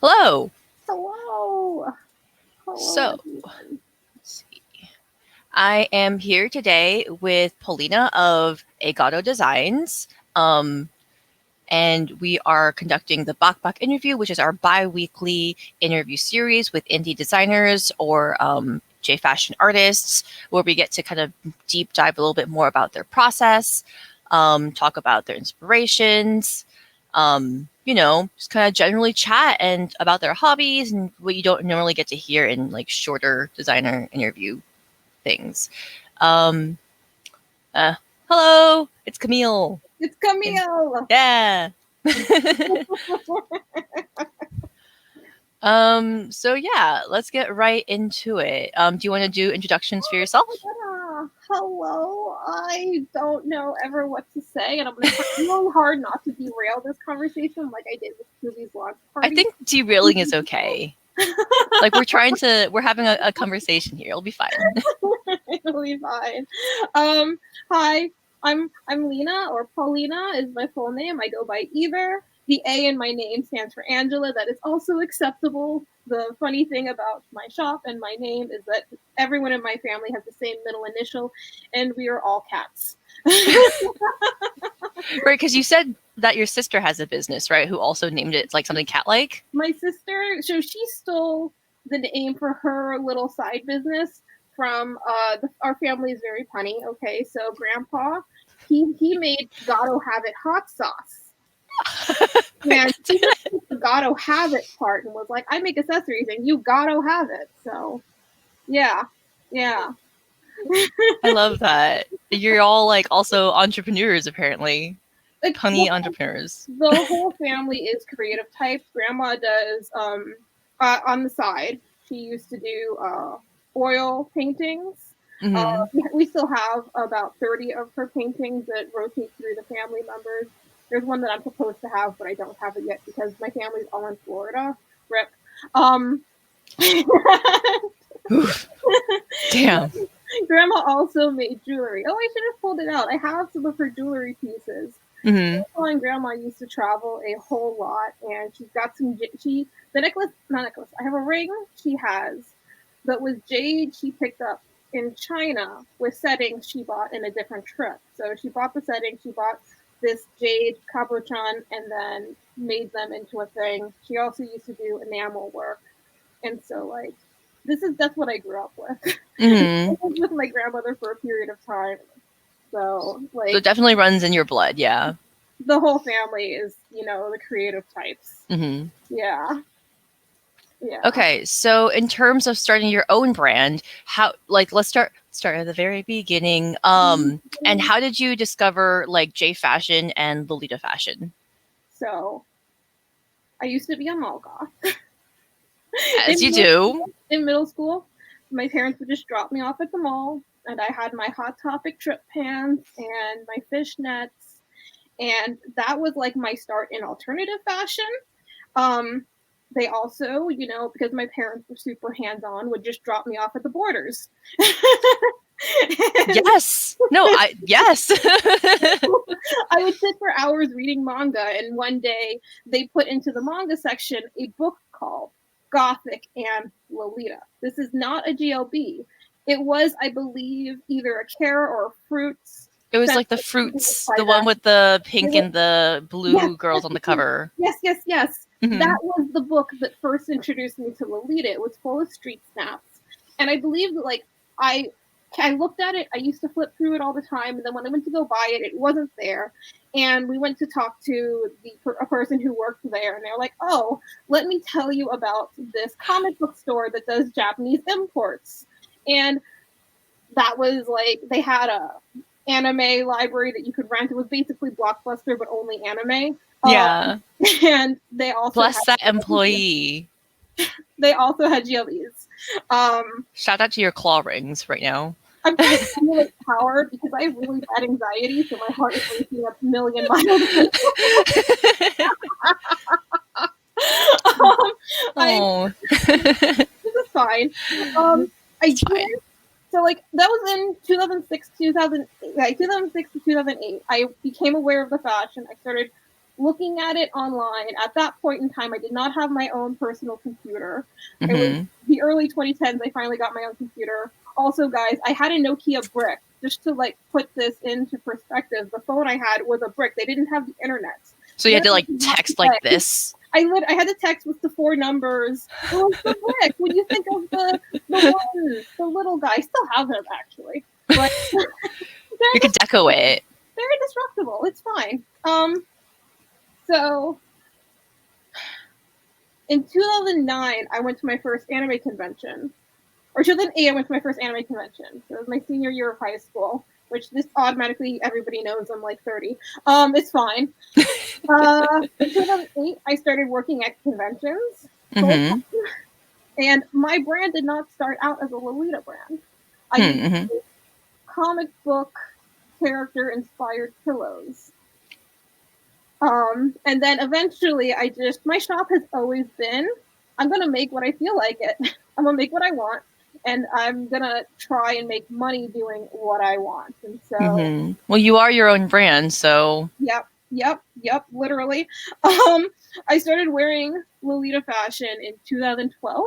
Hello. Hello. Hello, So, everyone. let's see. I am here today with Paulina of A Gato Designs. And we are conducting the BAK BAK interview, which is our bi-weekly interview series with indie designers or J-fashion artists, where we get to kind of deep dive a little bit more about their process, talk about their inspirations, just kind of generally chat and about their hobbies and what you don't normally get to hear in like shorter designer interview things. Hello, it's Camille. It's Camille. Yeah. So yeah, let's get right into it. Do you want to do introductions for yourself? Hello. I don't know ever what to say, and I'm going to try really hard not to derail this conversation like I did with Scooby's launch party. I think derailing is okay. Like we're having a conversation here. It'll be fine. It'll be fine. Hi, I'm Lena, or Paulina is my full name. I go by either. The A in my name stands for Angela. That is also acceptable. The funny thing about my shop and my name is that everyone in my family has the same middle initial, and we are all cats. Right, because you said that your sister has a business, right? Who also named it like something cat-like? My sister, so she stole the name for her little side business from our family is very punny. Okay, so Grandpa, he made Gato Have It hot sauce. And she just took the Gato Have It part and was like, I make accessories and you Gato have it. So yeah. I love that. You're all like also entrepreneurs apparently. Punny entrepreneurs. The whole family is creative types. Grandma does on the side. She used to do oil paintings. Mm-hmm. We still have about 30 of her paintings that rotate through the family members. There's one that I'm supposed to have, but I don't have it yet because my family's all in Florida. Rip. Damn. Grandma also made jewelry. Oh, I should have pulled it out. I have some of her jewelry pieces. Mm-hmm. And Grandma used to travel a whole lot, and she's got the necklace, not necklace. I have a ring she has that was jade she picked up in China with settings she bought in a different trip. So she bought the settings, she bought this jade cabochon, and then made them into a thing. She also used to do enamel work, and so like that's what I grew up with. Mm-hmm. I was with my grandmother for a period of time. So it definitely runs in your blood, yeah. The whole family is, the creative types. Mm-hmm. Yeah. Okay, so in terms of starting your own brand, let's start at the very beginning. And how did you discover like J fashion and Lolita fashion? So, I used to be a mall goth. As you do. In middle school, my parents would just drop me off at the mall, and I had my Hot Topic trip pants and my fishnets, and that was like my start in alternative fashion. They also, because my parents were super hands-on, would just drop me off at the Borders. Yes. Yes. I would sit for hours reading manga, and one day they put into the manga section a book called Gothic and Lolita. This is not a GLB. It was, I believe, either a Care or Fruits. It was like the Fruits, the one with the pink and the blue girls on the cover. Yes. Mm-hmm. That was the book that first introduced me to Lolita. It was full of street snaps. And I believe that, like, I looked at it. I used to flip through it all the time. And then when I went to go buy it, it wasn't there. And we went to talk to a person who worked there. And they were like, oh, let me tell you about this comic book store that does Japanese imports. And that was like, they had a anime library that you could rent. It was basically Blockbuster, but only anime. Yeah. And they also bless that employee. They also had GLEs. Shout out to your claw rings right now. I'm trying to simulate power because I have really bad anxiety, so my heart is racing a million miles. This is fine. So like that was in 2006 to 2008. I became aware of the fashion. I started looking at it online. At that point in time, I did not have my own personal computer. It was Mm-hmm. the early 2010s. I finally got my own computer. Also, guys, I had a Nokia brick. Just to like put this into perspective, the phone I had was a brick. They didn't have the internet. So you had to like text like this. I had to text with the 4 numbers. It was the brick. When you think of the little guy, I still have them actually, but You could deco it. they're indestructible. It's fine. So in 2009, I went to my first anime convention. Or 2008, I went to my first anime convention. So it was my senior year of high school, which this automatically everybody knows I'm like 30. It's fine. In 2008, I started working at conventions. Mm-hmm. And my brand did not start out as a Lolita brand. I used comic book character inspired pillows. And then eventually my shop has always been, I'm going to make what I feel like it. I'm going to make what I want. And I'm going to try and make money doing what I want. And so. Well, you are your own brand, so. Yep, literally. I started wearing Lolita fashion in 2012.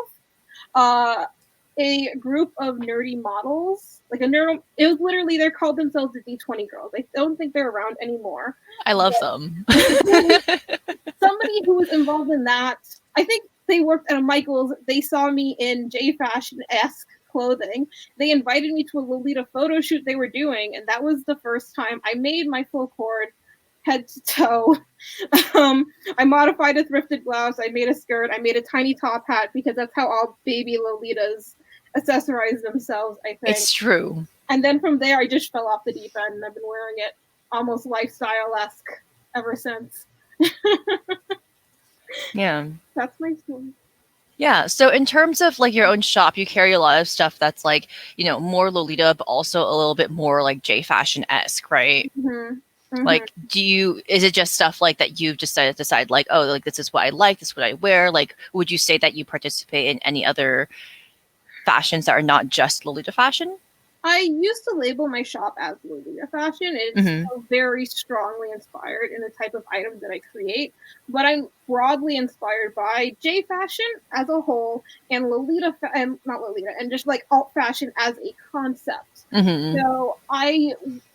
A group of nerdy models, it was literally, they called themselves the D20 girls. I don't think they're around anymore. I love them. Somebody who was involved in that, I think they worked at a Michael's. They saw me in J Fashion-esque clothing. They invited me to a Lolita photo shoot they were doing, and that was the first time I made my full cord head to toe. I modified a thrifted blouse. I made a skirt. I made a tiny top hat because that's how all baby Lolitas accessorize themselves, I think. It's true. And then from there, I just fell off the deep end, and I've been wearing it almost lifestyle-esque ever since. Yeah. That's my story. Yeah. So in terms of like your own shop, you carry a lot of stuff that's like, more Lolita, but also a little bit more like J Fashion-esque, right? Like, is it just stuff like that you've just decided like, oh, like this is what I like, this is what I wear? Like, would you say that you participate in any other fashions that are not just Lolita fashion? I used to label my shop as Lolita fashion. It's still very strongly inspired in the type of items that I create, but I'm broadly inspired by J fashion as a whole and Lolita, and not Lolita, and just like alt fashion as a concept. So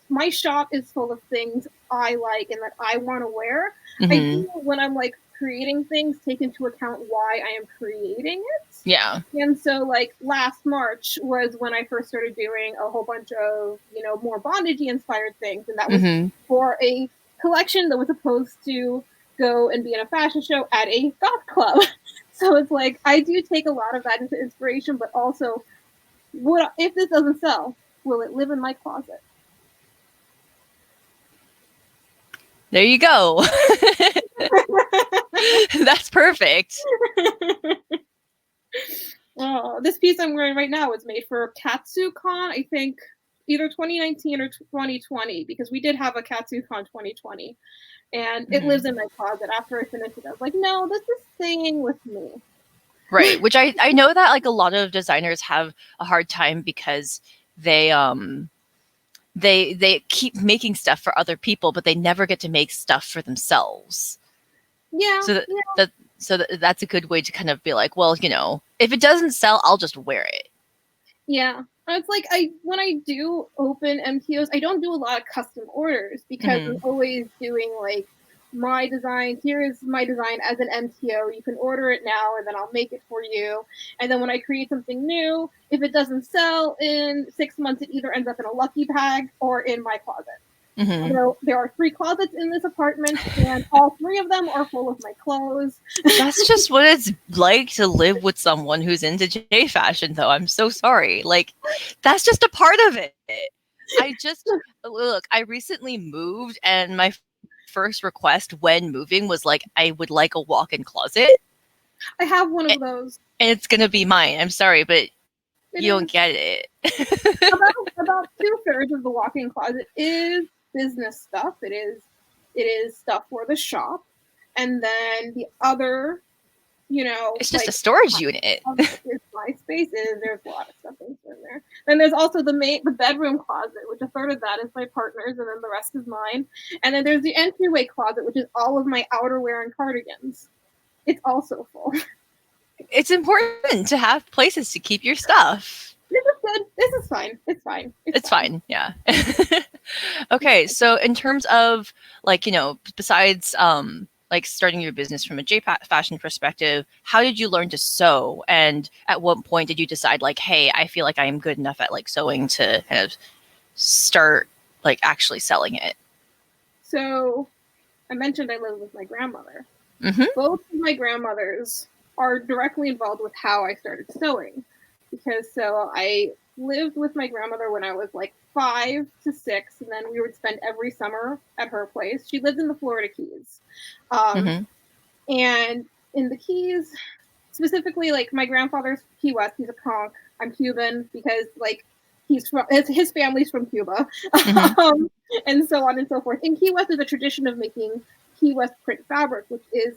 my shop is full of things I like and that I want to wear. I do, when I'm like creating things, take into account why I am creating it. Yeah. And so like last March was when I first started doing a whole bunch of, more bondage-y inspired things. And that was for a collection that was supposed to go and be in a fashion show at a goth club. So it's like, I do take a lot of that into inspiration, but also, if this doesn't sell, will it live in my closet? There you go. That's perfect. This piece I'm wearing right now was made for KatsuCon, I think either 2019 or 2020, because we did have a KatsuCon 2020. And it lives in my closet. After I finished it, I was like, no, this is staying with me. Right. Which I know that like a lot of designers have a hard time because they keep making stuff for other people, but they never get to make stuff for themselves. Yeah. So that's a good way to kind of be like, well, if it doesn't sell, I'll just wear it. Yeah. It's like when I do open MTOs, I don't do a lot of custom orders because I'm always doing like my design. Here is my design as an MTO. You can order it now and then I'll make it for you. And then when I create something new, if it doesn't sell in 6 months, it either ends up in a lucky bag or in my closet. There are 3 closets in this apartment, and all 3 of them are full of my clothes. That's just what it's like to live with someone who's into J fashion, though. I'm so sorry. Like, that's just a part of it. I recently moved, and my first request when moving was like, I would like a walk-in closet. I have one of those. And it's going to be mine. I'm sorry, but you don't get it. about 2/3 of the walk-in closet is business stuff. It is stuff for the shop, and then the other you know, It's just like a storage unit. there's my spaces. There's a lot of stuff in there. Then there's also the bedroom closet, which a third of that is my partner's, and then the rest is mine. And then there's the entryway closet, which is all of my outerwear and cardigans. It's also full. It's important to have places to keep your stuff. This is good. This is fine. It's fine. It's fine. Yeah. Okay. So in terms of like, you know, besides like starting your business from a fashion perspective, how did you learn to sew? And at what point did you decide like, hey, I feel like I am good enough at like sewing to kind of start like actually selling it? So I mentioned I live with my grandmother. Mm-hmm. Both of my grandmothers are directly involved with how I started sewing. Because so I lived with my grandmother when I was like 5 to 6, and then we would spend every summer at her place. She lived in the Florida Keys. And in the Keys, specifically, like my grandfather's Key West, he's a conch. I'm Cuban because like he's from his family's from Cuba, and so on and so forth. In Key West, there's a tradition of making Key West print fabric, which is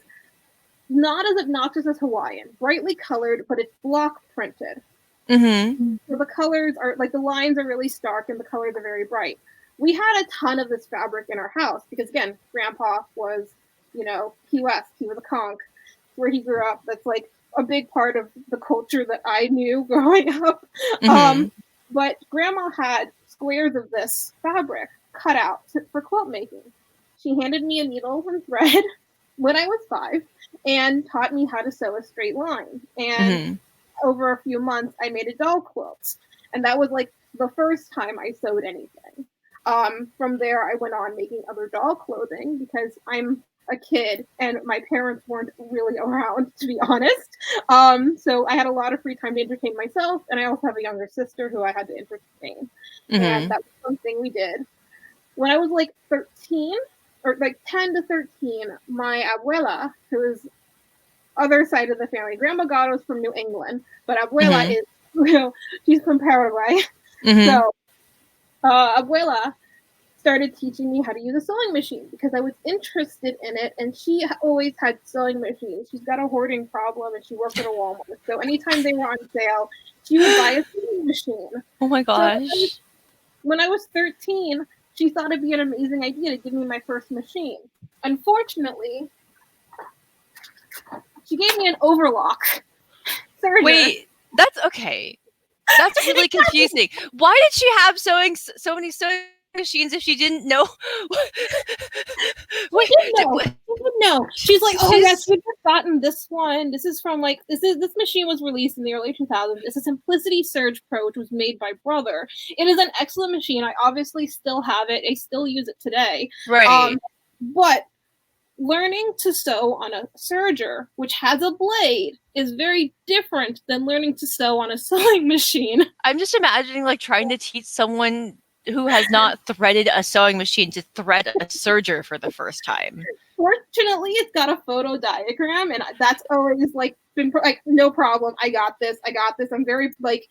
not as obnoxious as Hawaiian, brightly colored, but it's block printed. Mm-hmm. So the colors are like the lines are really stark and the colors are very bright. We had a ton of this fabric in our house because again, Grandpa was, you know, Key West. He was a conch where he grew up. That's like a big part of the culture that I knew growing up. But Grandma had squares of this fabric cut out for quilt making. She handed me a needle and thread when I was 5 and taught me how to sew a straight line. And over a few months, I made a doll quilt. And that was like the first time I sewed anything. From there, I went on making other doll clothing because I'm a kid and my parents weren't really around, to be honest. So I had a lot of free time to entertain myself. And I also have a younger sister who I had to entertain. And that was something we did. When I was like 13, or like 10 to 13, my abuela, who is other side of the family. Grandma Gato's from New England, but Abuela is, you know, she's from Paraguay. So Abuela started teaching me how to use a sewing machine because I was interested in it, and she always had sewing machines. She's got a hoarding problem, and she worked at a Walmart. So anytime they were on sale, she would buy a sewing machine. Oh my gosh. So when I was 13, she thought it'd be an amazing idea to give me my first machine. Unfortunately, she gave me an Overlock. Serger. Wait, that's okay. That's really confusing. Why did she have so many sewing machines if she didn't know? Wait, she didn't know. She's like, oh yes, we've just gotten this one. This is from like this machine was released in the early 2000s. It's a Simplicity Surge Pro, which was made by Brother. It is an excellent machine. I obviously still have it. I still use it today. Right. But learning to sew on a serger, which has a blade, is very different than learning to sew on a sewing machine. I'm just imagining like trying to teach someone who has not threaded a sewing machine to thread a serger for the first time. Fortunately, it's got a photo diagram, and that's always like been like no problem. I got this. I'm very like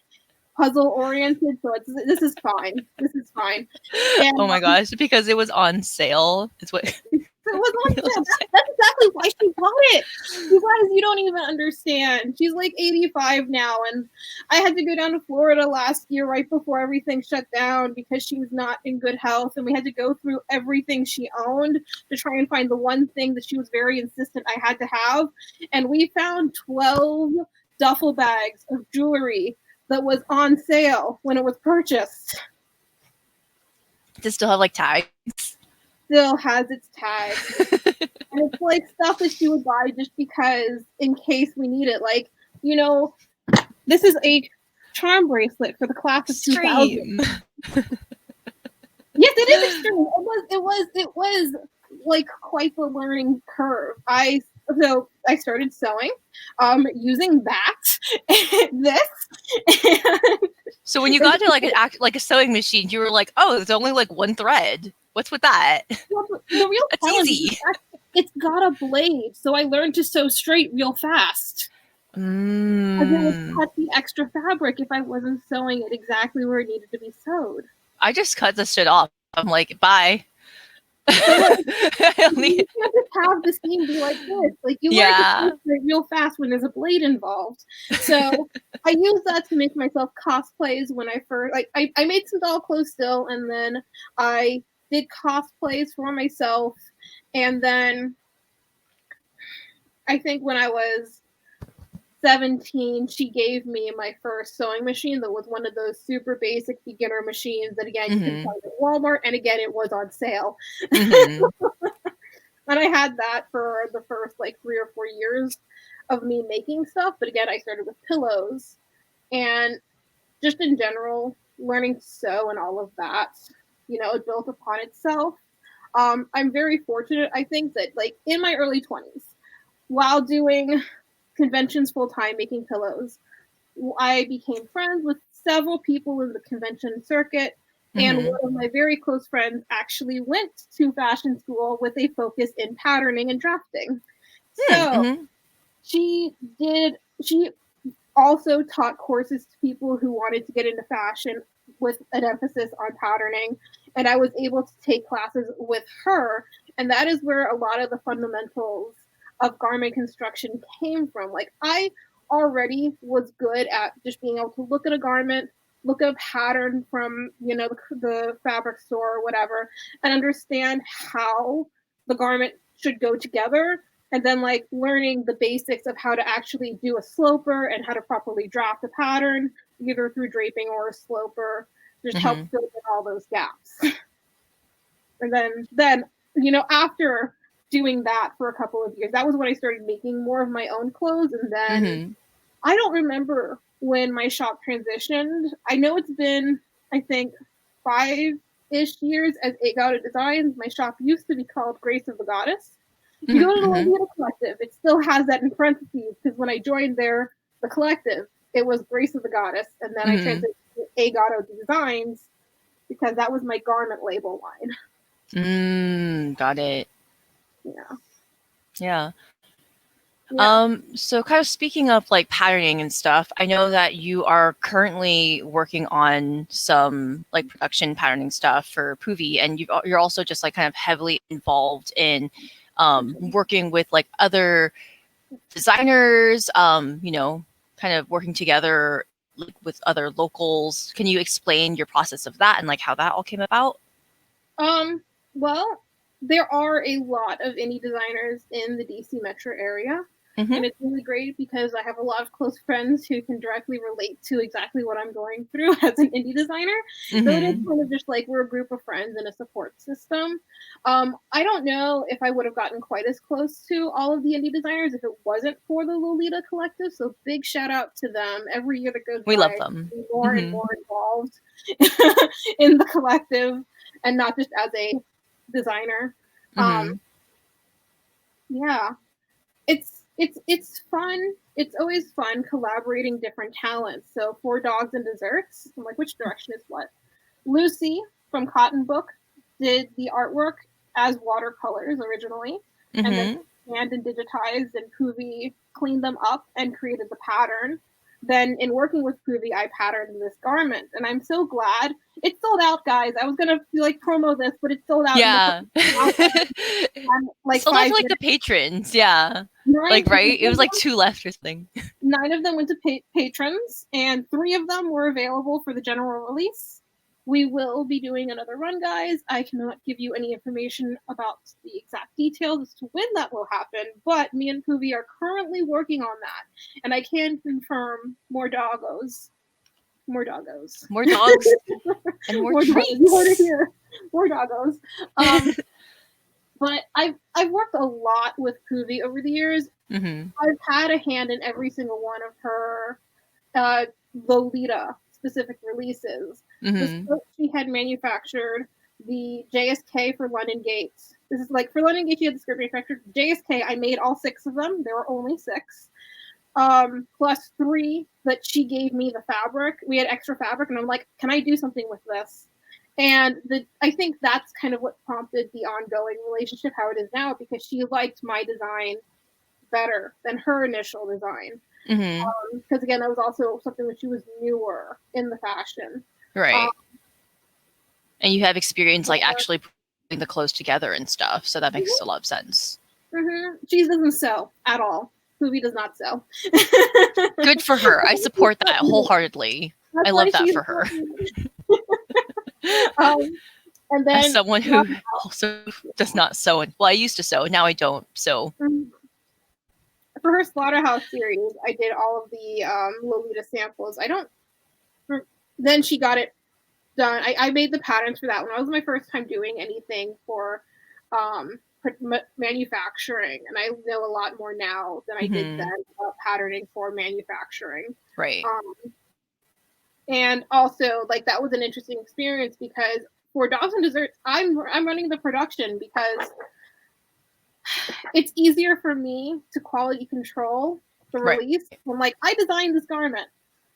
puzzle oriented, so this is fine. And, oh my gosh, because it was on sale. It's what it was on sale. That's exactly why she bought it. You guys, you don't even understand. She's like 85 now, and I had to go down to Florida last year right before everything shut down because she was not in good health, and we had to go through everything she owned to try and find the one thing that she was very insistent I had to have. And we found 12 duffel bags of jewelry that was on sale when it was purchased. Does it still have like tags? Still has its tags. And it's like stuff that she would buy just because in case we need it. Like, you know, this is a charm bracelet for the class of 2000. Yes, it is extreme. It was like quite the learning curve. I started sewing using that and this. And so when you got to like a sewing machine, you were like, oh, there's only like one thread. What's with that? Well, the real challenge is it's got a blade, so I learned to sew straight real fast. Because it would cut the extra fabric if I wasn't sewing it exactly where it needed to be sewed. I just cut this shit off. I'm like, bye. So like Only- you can't just have the scene be like this. Like you learn to yeah. concentrate real fast when there's a blade involved. So I use that to make myself cosplays when I first like I made some doll clothes still, and then I did cosplays for myself, and then I think when I was 17, she gave me my first sewing machine that was one of those super basic beginner machines that again you can Mm-hmm. find at Walmart, and again it was on sale. Mm-hmm. And I had that for the first like 3 or 4 years of me making stuff. But again, I started with pillows and just in general, learning to sew and all of that, it built upon itself. I'm very fortunate, I think, that like in my early 20s, while doing conventions full time making pillows, I became friends with several people in the convention circuit. And Mm-hmm. one of my very close friends actually went to fashion school with a focus in patterning and drafting. So Mm-hmm. she also taught courses to people who wanted to get into fashion with an emphasis on patterning. And I was able to take classes with her. And that is where a lot of the fundamentals of garment construction came from. Like, I already was good at just being able to look at a garment, look at a pattern from, the fabric store or whatever, and understand how the garment should go together, and then like learning the basics of how to actually do a sloper and how to properly draft a pattern either through draping or a sloper just help Mm-hmm. fill in all those gaps. And then after doing that for a couple of years, that was when I started making more of my own clothes. And then Mm-hmm. I don't remember when my shop transitioned. I know it's been, I think, 5-ish years as Gato Designs. My shop used to be called Grace of the Goddess. If you go to the Mm-hmm. Lolita Collective, it still has that in parentheses because when I joined the collective, it was Grace of the Goddess, and then I Mm-hmm. transitioned to Gato Designs because that was my garment label line. Got it. Yeah, Yeah. yeah. So kind of speaking of like patterning and stuff, I know that you are currently working on some like production patterning stuff for Poovy, and you're also just like kind of heavily involved in working with like other designers, kind of working together like with other locals. Can you explain your process of that and like how that all came about? Um, well, there are a lot of indie designers in the DC metro area. Mm-hmm. And it's really great because I have a lot of close friends who can directly relate to exactly what I'm going through as an indie designer. So it is Mm-hmm. kind of just like we're a group of friends and a support system. I don't know if I would have gotten quite as close to all of the indie designers if it wasn't for the Lolita Collective. So big shout out to them. Every year that goes We love by, them. I'm more and Mm-hmm. more involved in the collective and not just as a designer. Um, Mm-hmm. yeah, it's fun. It's always fun collaborating different talents. So for Dogs and Desserts, I'm like, which direction is what? Lucy from Cotton Book did the artwork as watercolors originally, and then Mm-hmm. scanned and digitized, and Poovy cleaned them up and created the pattern. Then, in working with Poovy, I patterned this garment, and I'm so glad it's sold out, guys. I was gonna like promo this, but it's sold out in the Yeah. like Sold out to five like the minutes. patrons. Yeah. Nine, Like, right? It was like two left or something. 9 of them went to patrons, and 3 of them were available for the general release. We will be doing another run, guys. I cannot give you any information about the exact details as to when that will happen, but me and Poovy are currently working on that, and I can confirm more doggos. More doggos. More dogs and more More doggos. You heard it treats. here. More doggos. Um, but I've worked a lot with Poovy over the years. Mm-hmm. I've had a hand in every single one of her uh, Lolita specific releases. The Mm-hmm. skirt she had manufactured, the JSK for London Gates. This is like for London Gates, she had the skirt manufactured. JSK, I made all 6 of them. There were only 6. Plus 3 that she gave me the fabric. We had extra fabric, and I'm like, can I do something with this? And I think that's kind of what prompted the ongoing relationship, how it is now, because she liked my design better than her initial design. Mm-hmm. Because again, that was also something that she was newer in the fashion. Um, Right. And you have experience like actually putting the clothes together and stuff. So that makes a lot of sense. Cheese doesn't sew at all. Poobie does not sew. Good for her. I support that wholeheartedly. I love that for her. And then as someone who also does not sew, well, I used to sew, now I don't. So for her Slaughterhouse series, I did all of the Lolita samples. Then she got it done. I made the patterns for that one. That was my first time doing anything for manufacturing, and I know a lot more now than I did then about patterning for manufacturing. Right. And also, like, that was an interesting experience because for Dogs and Desserts, I'm running the production because it's easier for me to quality control the release. Right. I'm like, I designed this garment.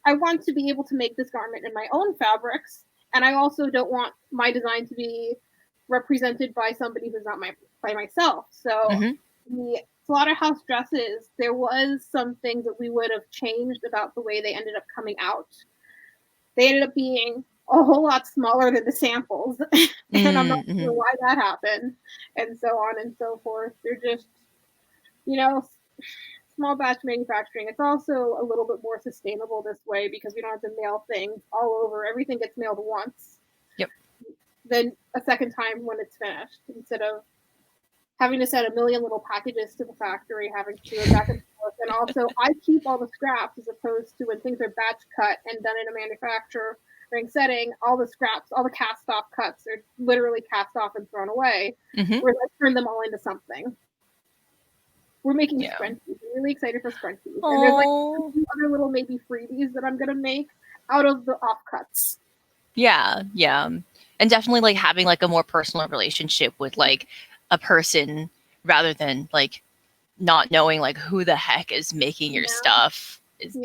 I want to be able to make this garment in my own fabrics, and I also don't want my design to be represented by somebody who's not by myself. So the Slaughterhouse dresses, there was some things that we would have changed about the way they ended up coming out. They ended up being a whole lot smaller than the samples, and I'm not sure why that happened, and so on and so forth. They're just, small batch manufacturing. It's also a little bit more sustainable this way because we don't have to mail things all over. Everything gets mailed once. Yep. Then a second time when it's finished, instead of having to send a million little packages to the factory, having to do it back and forth. And also, I keep all the scraps as opposed to when things are batch cut and done in a manufacturing setting, all the scraps, all the cast off cuts are literally cast off and thrown away. Whereas I turn them all into something. We're making scrunchies. I'm really excited for scrunchies. And there's like a few other little maybe freebies that I'm going to make out of the offcuts. Yeah. And definitely like having like a more personal relationship with like a person rather than like not knowing like who the heck is making your stuff is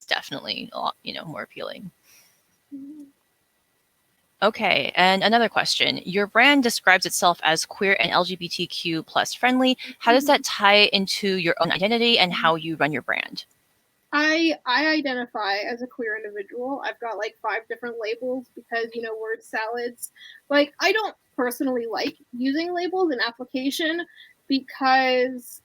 definitely a lot, more appealing. Okay, and another question. Your brand describes itself as queer and LGBTQ plus friendly. How does that tie into your own identity and how you run your brand? I identify as a queer individual. I've got like 5 different labels because, word salads. Like, I don't personally like using labels in application because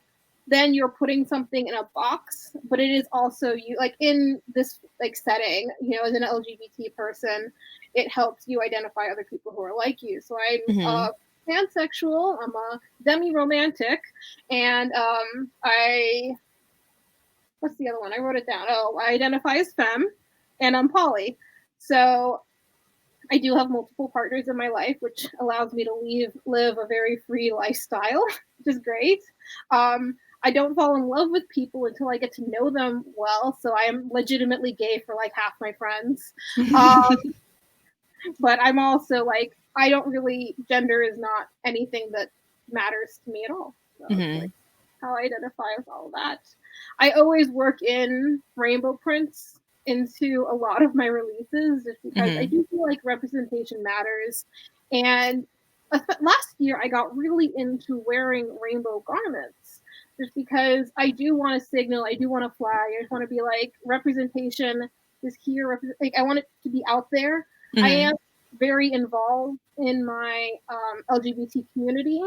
then you're putting something in a box, but it is also you, like, in this like setting, as an LGBT person, it helps you identify other people who are like you. So I'm pansexual, I'm a demi-romantic, and what's the other one? I wrote it down. I identify as femme, and I'm poly. So I do have multiple partners in my life, which allows me to live a very free lifestyle, which is great. I don't fall in love with people until I get to know them well. So I am legitimately gay for like half my friends. But I'm also like, I don't really, gender is not anything that matters to me at all. So like how I identify with all of that. I always work in rainbow prints into a lot of my releases just because I do feel like representation matters. And last year I got really into wearing rainbow garments just because I do want to signal, I do want to flag, I just want to be like, representation is here. Like, I want it to be out there. I am very involved in my LGBT community.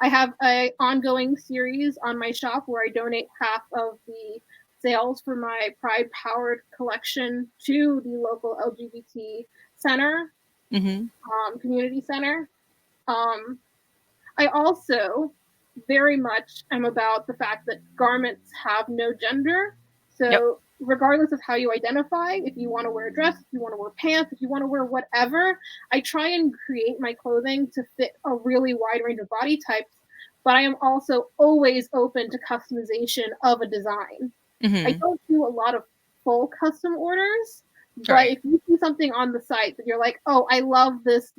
I have an ongoing series on my shop where I donate half of the sales for my Pride Powered collection to the local LGBT center, community center. I also very much am about the fact that garments have no gender. So regardless of how you identify, if you want to wear a dress, if you want to wear pants, if you want to wear whatever, I try and create my clothing to fit a really wide range of body types, but I am also always open to customization of a design. I don't do a lot of full custom orders, but if you see something on the site that you're like, oh, I love this,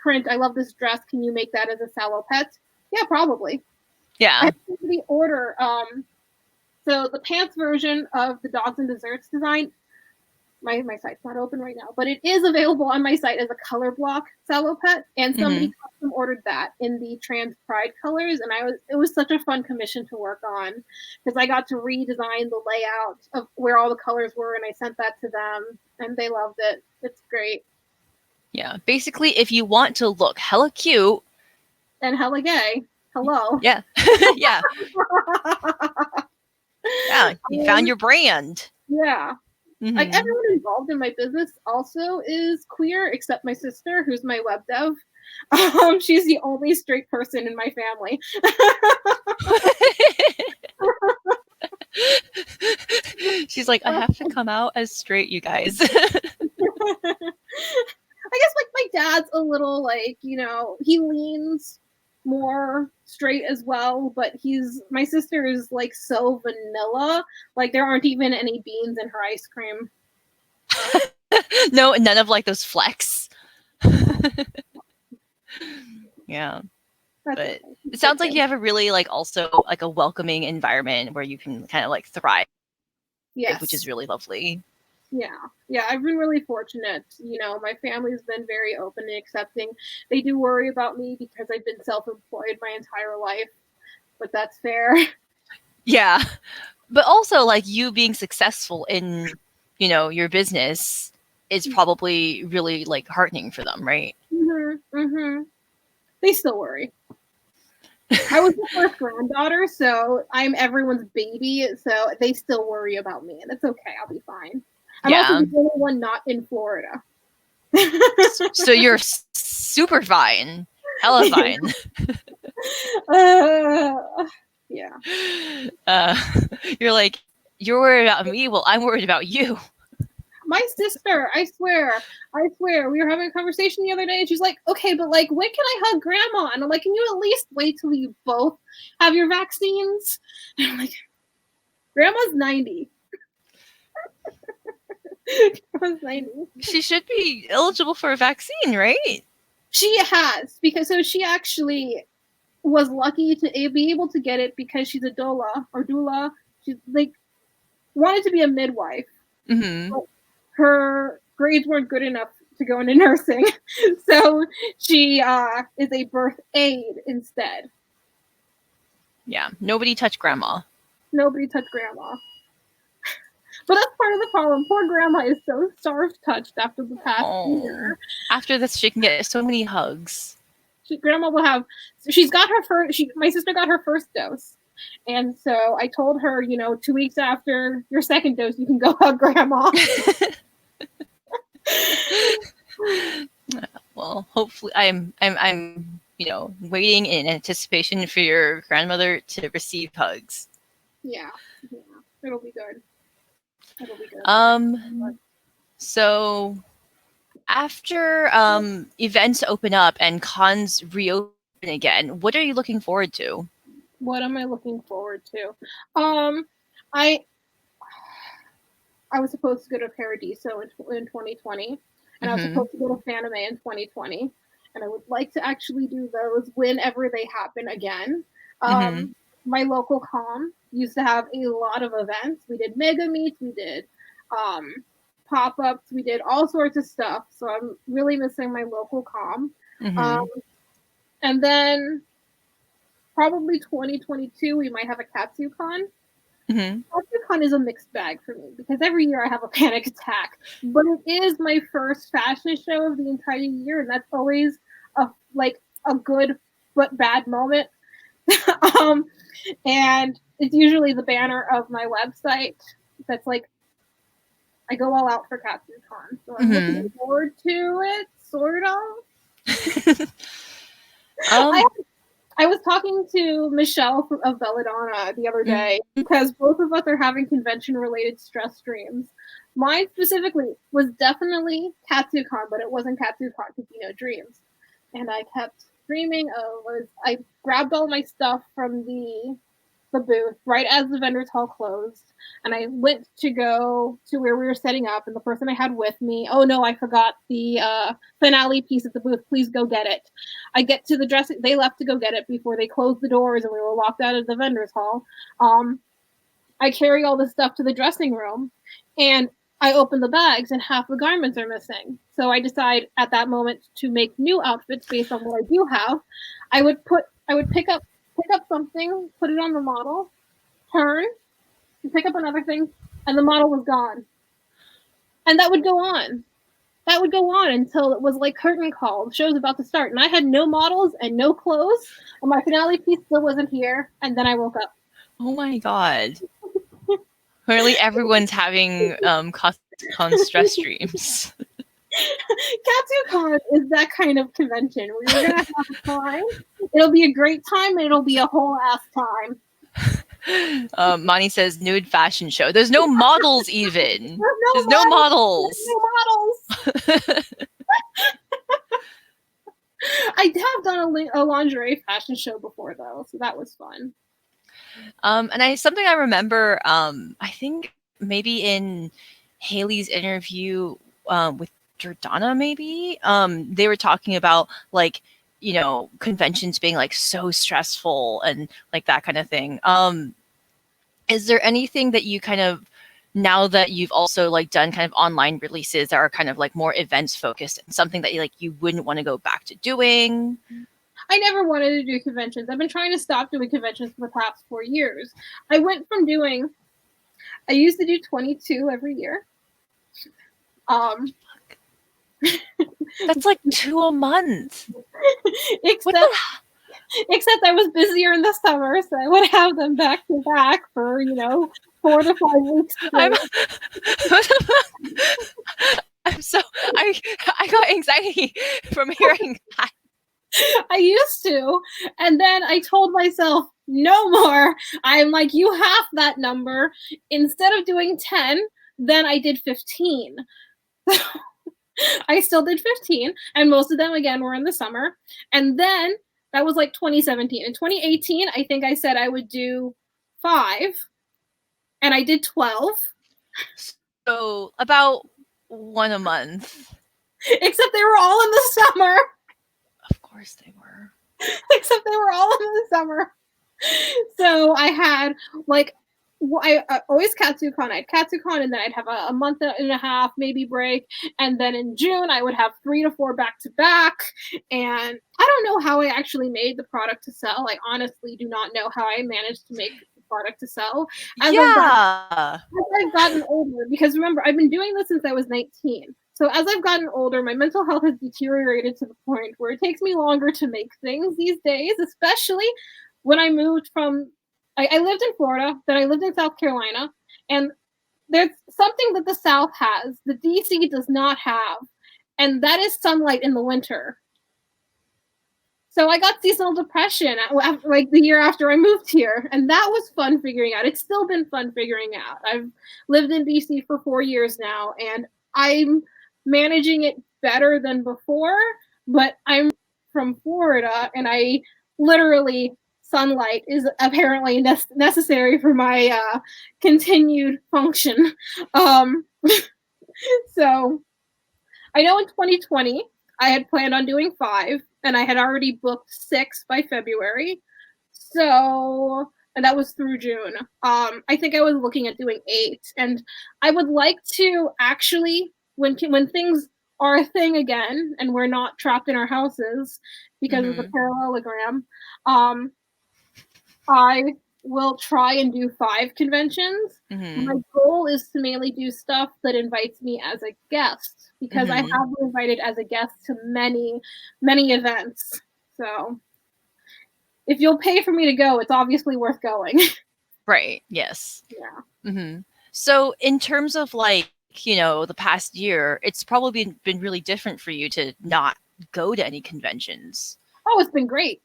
print, I love this dress, can you make that as a salopette? Yeah, probably. Yeah. I the order, so the pants version of the Dogs and Desserts design, my site's not open right now, but it is available on my site as a color block salopette, and somebody custom ordered that in the trans pride colors, and it was such a fun commission to work on because I got to redesign the layout of where all the colors were, and I sent that to them, and they loved it. It's great. Yeah, basically, if you want to look hella cute and hella gay. Hello. Yeah. Yeah. Yeah. You found your brand. Yeah. Like Mm-hmm. everyone involved in my business also is queer, except my sister, who's my web dev. She's the only straight person in my family. She's like, I have to come out as straight, you guys. I guess like my dad's a little like, he leans more straight as well, but my sister is like so vanilla. Like there aren't even any beans in her ice cream. No, none of like those flecks. Yeah. That's But okay. it sounds like you have a really like also like a welcoming environment where you can kind of like thrive, Yes. which is really lovely. Yeah, I've been really fortunate. My family's been very open and accepting. They do worry about me because I've been self-employed my entire life, but that's fair. Yeah. But also like you being successful in, your business is probably really like heartening for them, right? They still worry. I was the first granddaughter, so I'm everyone's baby, so they still worry about me, and it's okay. I'll be fine. I'm also Yeah. the only one not in Florida. So you're super fine. Hella fine. Yeah. You're like, you're worried about me? Well, I'm worried about you. My sister, I swear, we were having a conversation the other day, and she's like, okay, but like, when can I hug grandma? And I'm like, can you at least wait till you both have your vaccines? And I'm like, grandma's 90. Grandma's 90. She should be eligible for a vaccine, right? She has, because so she actually was lucky to be able to get it because she's a doula. She's like wanted to be a midwife. Mm-hmm. But her grades weren't good enough to go into nursing, so she is a birth aide instead. Yeah, nobody touched grandma. Nobody touched grandma. But that's part of the problem. Poor grandma is so starve-touched after the past year. After this, she can get so many hugs. Grandma will have. She's got her first. My sister got her first dose, and so I told her, 2 weeks after your second dose, you can go hug grandma. Well, hopefully, I'm waiting in anticipation for your grandmother to receive hugs. Yeah, it'll be good. So after events open up and cons reopen again, what are you looking forward to? What am I looking forward to? I was supposed to go to Paradiso in 2020, and I was supposed to go to Fanime in 2020, and I would like to actually do those whenever they happen again. My local com used to have a lot of events. We did mega meets, we did pop-ups, we did all sorts of stuff. So I'm really missing my local com. And then probably 2022, we might have a KatsuCon. KatsuCon is a mixed bag for me because every year I have a panic attack, but it is my first fashion show of the entire year, and that's always a good but bad moment. And it's usually the banner of my website that's like, I go all out for KatsuCon, so I'm looking forward to it, sort of. I was talking to Michelle of Belladonna the other day because both of us are having convention-related stress streams. Mine specifically was definitely KatsuCon, but it wasn't KatsuCon because, dreams. And I kept dreaming I grabbed all my stuff from the booth right as the vendors hall closed, and I went to go to where we were setting up, and the person I had with me, oh no, I forgot the finale piece at the booth, please go get it. I get to the dressing, they left to go get it before they closed the doors and we were locked out of the vendors hall. I carry all this stuff to the dressing room, and I open the bags and half the garments are missing. So I decide at that moment to make new outfits based on what I do have. I would pick up something, put it on the model, turn, pick up another thing, and the model was gone. And that would go on. that would go on until it was like curtain call. The show's about to start, and I had no models and no clothes, and my finale piece still wasn't here. And then I woke up. Oh my god. Apparently everyone's having CatsuCon stress streams. KatsuCon is that kind of convention where you're gonna have a time. It'll be a great time, and it'll be a whole ass time. Mani says nude fashion show. There's no models even. There's no models. No models. I have done a lingerie fashion show before though, so that was fun. And something I remember, I think maybe in Haley's interview with Jordana, maybe they were talking about like, you know, conventions being like so stressful and like that kind of thing. Is there anything that you kind of, now that you've also like done kind of online releases that are kind of like more events focused, and something that you wouldn't want to go back to doing? I never wanted to do conventions. I've been trying to stop doing conventions for the past 4 years. I used to do 22 every year. That's like 2 a month. Except I was busier in the summer, so I would have them back to back for, 4 to 5 weeks. I got anxiety from hearing that. I used to, and then I told myself, no more. I'm like, you half that number. Instead of doing 10, then I did 15. I still did 15, and most of them, again, were in the summer. And then, that was like 2017. In 2018, I think I said I would do 5, and I did 12. So, about 1 a month. Except they were all in the summer. Of course they were. Except they were all in the summer. So I had I always KatsuCon. I'd KatsuCon, and then I'd have a month and a half maybe break, and then in June I would have 3 to 4 back to back. And I don't know how I actually made the product to sell. I honestly do not know how I managed to make the product to sell. As I've gotten older, because remember, I've been doing this since I was 19. So as I've gotten older, my mental health has deteriorated to the point where it takes me longer to make things these days, especially when I moved from, I lived in Florida, then I lived in South Carolina, and there's something that the South has that DC does not have, and that is sunlight in the winter. So I got seasonal depression like the year after I moved here, and that was fun figuring out. It's still been fun figuring out. I've lived in DC for 4 years now, and I'm managing it better than before, but I'm from Florida, and I literally, sunlight is apparently necessary for my continued function. So I know in 2020, I had planned on doing 5, and I had already booked 6 by February. So, and that was through June. I think I was looking at doing 8, and I would like to actually, when things are a thing again, and we're not trapped in our houses because of the parallelogram, I will try and do 5 conventions. My goal is to mainly do stuff that invites me as a guest, because I have been invited as a guest to many, many events. So if you'll pay for me to go, it's obviously worth going. Right. Yes. Yeah. So in terms of the past year, it's probably been really different for you to not go to any conventions. Oh, it's been great.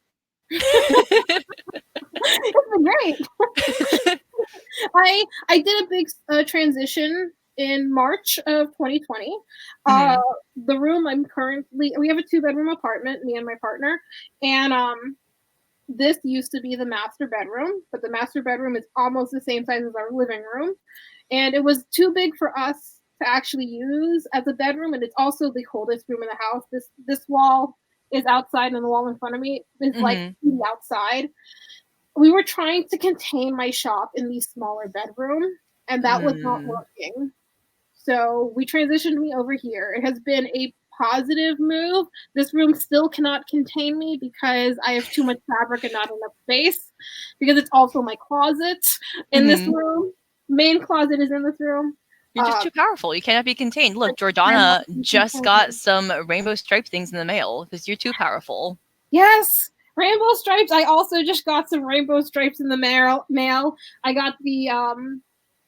It's been great. I did a big transition in March of 2020. The room we have a 2-bedroom apartment, me and my partner, and this used to be the master bedroom, but the master bedroom is almost the same size as our living room, and it was too big for us to actually use as a bedroom, and it's also the coldest room in the house. This wall is outside, and the wall in front of me is like the outside. We were trying to contain my shop in the smaller bedroom, and that was not working. So we transitioned me over here. It has been a positive move. This room still cannot contain me because I have too much fabric and not enough space, because it's also my closet in this room. Main closet is in this room. You're just too powerful. You cannot be contained. Look, I'm not Jordana just got some rainbow stripe things in the mail because you're too powerful. Yes, rainbow stripes. I also just got some rainbow stripes in the mail. I got the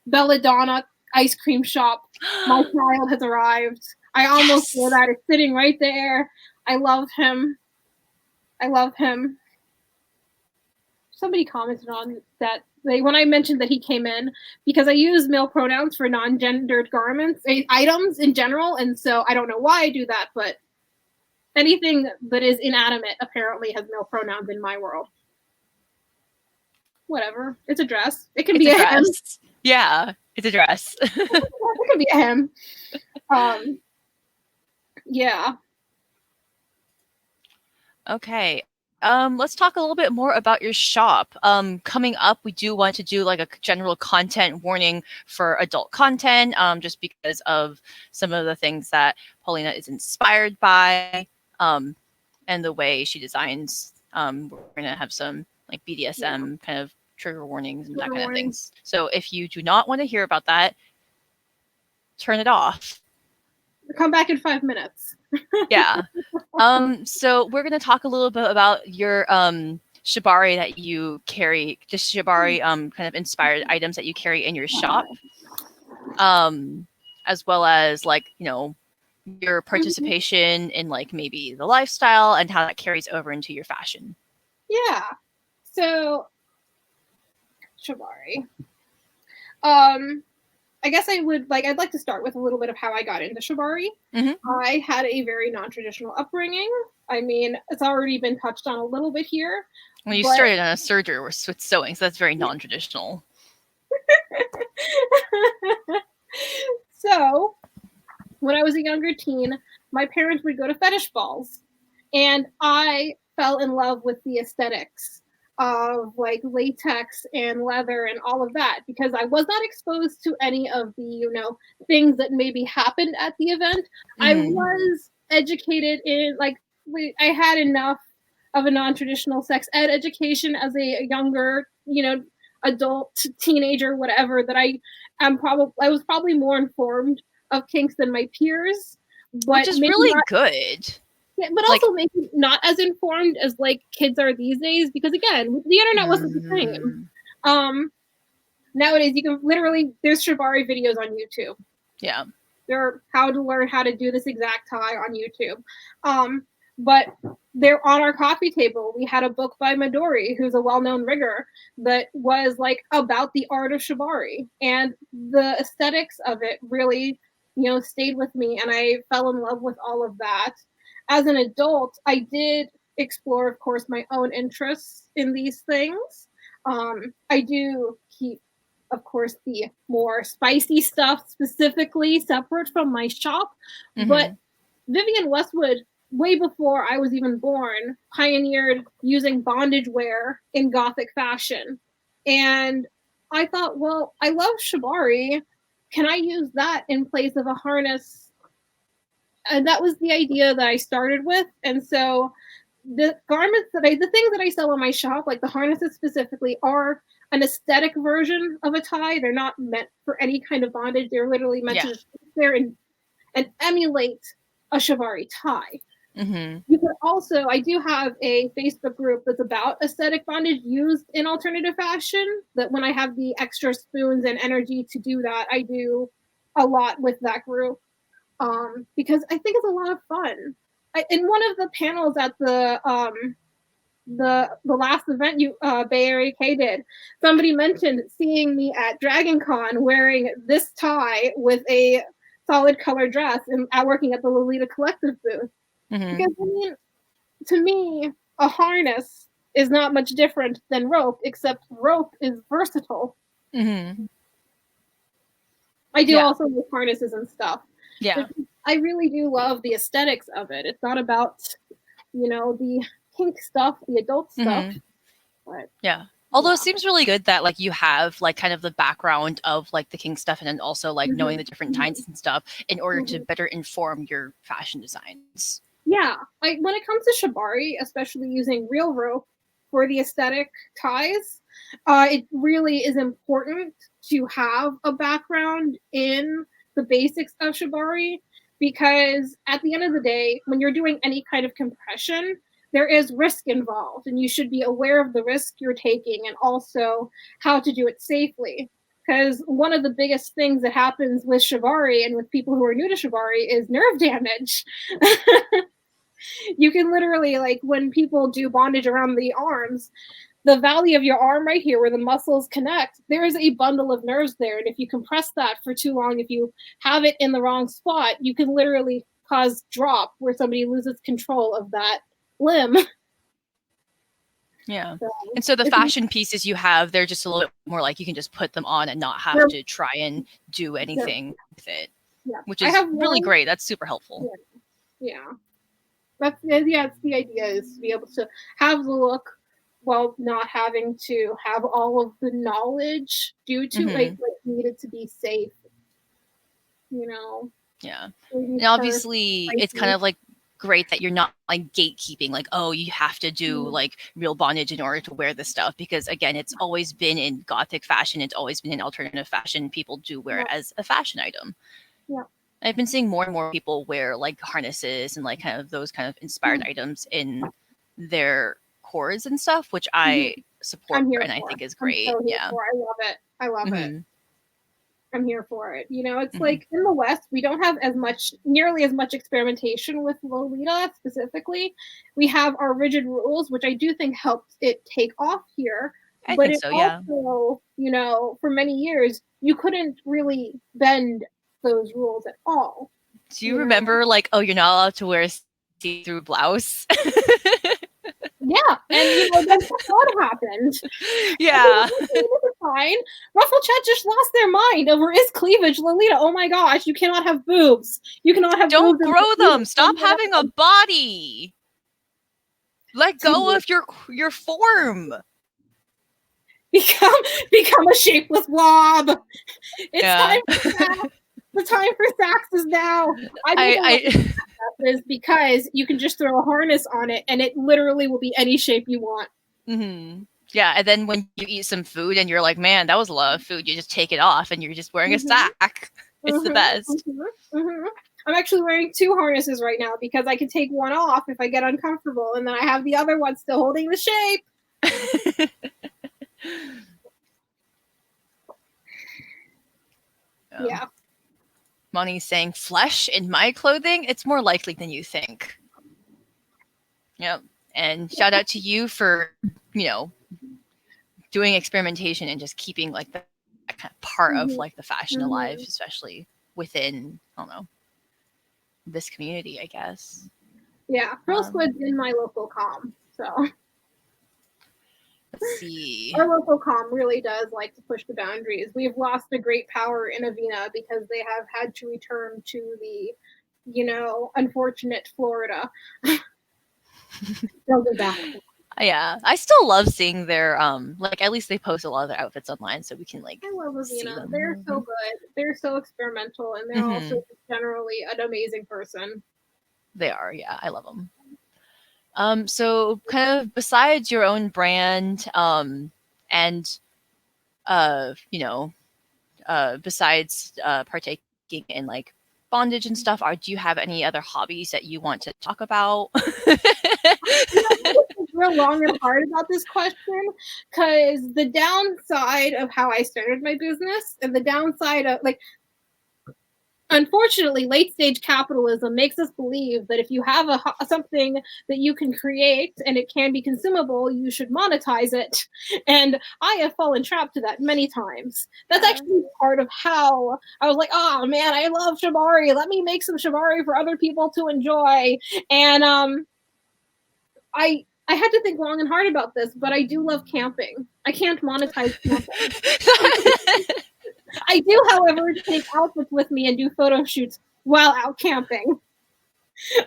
Belladonna ice cream shop. My child has arrived. I almost feel that it's sitting right there. I love him. I love him. Somebody commented on that when I mentioned that he came in, because I use male pronouns for non-gendered garments, items in general, and so I don't know why I do that, but anything that is inanimate apparently has male pronouns in my world. Whatever. It's a dress. It can be a him. Yeah, it's a dress. It can be a him. Yeah. Okay. Let's talk a little bit more about your shop. Coming up, we do want to do like a general content warning for adult content, just because of some of the things that Paulina is inspired by, and the way she designs. We're gonna have some like BDSM kind of trigger warnings and that kind of things. So if you do not want to hear about that, turn it off. Come back in 5 minutes. Yeah. So we're going to talk a little bit about your shibari that you carry, just shibari kind of inspired items that you carry in your shop, as well as like, you know, your participation in like maybe the lifestyle and how that carries over into your fashion. Yeah. So shibari. I guess I'd like to start with a little bit of how I got into shibari. I had a very non-traditional upbringing. I mean, it's already been touched on a little bit here. Well, you started on a serger with sewing, so that's very non-traditional. So, when I was a younger teen, my parents would go to fetish balls, and I fell in love with the aesthetics of like latex and leather and all of that, because I was not exposed to any of the, you know, things that maybe happened at the event. I was educated in like I had enough of a non-traditional sex ed education as a younger, you know, adult, teenager, whatever, that I was probably more informed of kinks than my peers, but which is really good. Yeah, but also maybe not as informed as like kids are these days, because again, the internet wasn't the same. Nowadays you can literally, there's shibari videos on YouTube. Yeah. There are how to learn how to do this exact tie on YouTube. But there on our coffee table, we had a book by Midori, who's a well-known rigger, that was like about the art of shibari, and the aesthetics of it really, you know, stayed with me, and I fell in love with all of that. As an adult, I did explore, of course, my own interests in these things. I do keep, of course, the more spicy stuff specifically separate from my shop, but Vivienne Westwood, way before I was even born, pioneered using bondage wear in Gothic fashion. And I thought, well, I love shibari. Can I use that in place of a harness? And that was the idea that I started with. And so the garments the things that I sell in my shop, like the harnesses specifically, are an aesthetic version of a tie. They're not meant for any kind of bondage. They're literally meant to sit there and emulate a shibari tie. You can also, I do have a Facebook group that's about aesthetic bondage used in alternative fashion, that when I have the extra spoons and energy to do that, I do a lot with that group, because I think it's a lot of fun. In one of the panels at the last event Bay Area K did, somebody mentioned seeing me at Dragon Con wearing this tie with a solid color dress and working at the Lolita Collective booth. Because I mean, to me, a harness is not much different than rope, except rope is versatile. I do also with harnesses and stuff. Yeah. I really do love the aesthetics of it. It's not about, you know, the kink stuff, the adult stuff. But yeah. Although it seems really good that like you have like kind of the background of like the kink stuff, and then also like knowing the different types and stuff in order to better inform your fashion designs. Yeah, when it comes to shibari, especially using real rope for the aesthetic ties, it really is important to have a background in the basics of shibari, because at the end of the day, when you're doing any kind of compression, there is risk involved, and you should be aware of the risk you're taking and also how to do it safely. Because one of the biggest things that happens with shibari and with people who are new to shibari is nerve damage. You can literally, like, when people do bondage around the arms, the valley of your arm right here where the muscles connect, there is a bundle of nerves there. And if you compress that for too long, if you have it in the wrong spot, you can literally cause drop where somebody loses control of that limb. Yeah. And so the fashion pieces you have, they're just a little bit more like you can just put them on and not have to try and do anything with it, which is really great. That's super helpful. Yeah. That's the idea, is to be able to have the look while not having to have all of the knowledge due to like needed to be safe, you know. Yeah. And obviously it's kind of like great that you're not like gatekeeping, like, oh, you have to do like real bondage in order to wear this stuff, because again, it's always been in gothic fashion, it's always been in alternative fashion. People do wear it as a fashion item. Yeah. I've been seeing more and more people wear like harnesses and like kind of those kind of inspired items in their cores and stuff, which I support and I think is great. Yeah. I love it. I love it. I'm here for it. You know, it's like in the West, we don't have nearly as much experimentation with Lolita specifically. We have our rigid rules, which I do think helped it take off here. I think so, yeah. Also, you know, for many years, you couldn't really bend those rules at all. Do you remember, like, oh, you're not allowed to wear a see-through blouse? Yeah, and you know, then what happened? Yeah. Fine. Ruffle Chat just lost their mind over is cleavage Lolita. Oh my gosh, you cannot have boobs. You cannot have Don't boobs. grow them. Stop having a body. Let go of your form. Become a shapeless blob. It's time for sex. The time for sex is now. Is because you can just throw a harness on it and it literally will be any shape you want. Yeah, and then when you eat some food and you're like, man, that was a lot of food, you just take it off and you're just wearing a sack. It's the best. I'm actually wearing 2 harnesses right now because I can take one off if I get uncomfortable, and then I have the other one still holding the shape. Yeah. Money's saying flesh in my clothing, it's more likely than you think. Yep. And shout out to you for, you know, doing experimentation and just keeping like that kind of part of like the fashion alive, especially within, I don't know, this community, I guess. Yeah. Pearl Squid's in my local comm, so. Let's see. Our local comm really does like to push the boundaries. We've lost a great power in Avena because they have had to return to the, you know, unfortunate Florida. They'll go back. Yeah, I still love seeing their like at least they post a lot of their outfits online, so we can like. I love Avena. They're so good. They're so experimental, and they're also generally an amazing person. They are, yeah. I love them. So kind of besides your own brand, and you know, besides partaking in like bondage and stuff, do you have any other hobbies that you want to talk about? Real long and hard about this question, because the downside of how I started my business and the downside of like, unfortunately, late stage capitalism makes us believe that if you have something that you can create and it can be consumable, you should monetize it. And I have fallen trapped to that many times. That's actually part of how I was like, oh man, I love shibari. Let me make some shibari for other people to enjoy. And I had to think long and hard about this, but I do love camping. I can't monetize camping. I do, however, take outfits with me and do photo shoots while out camping.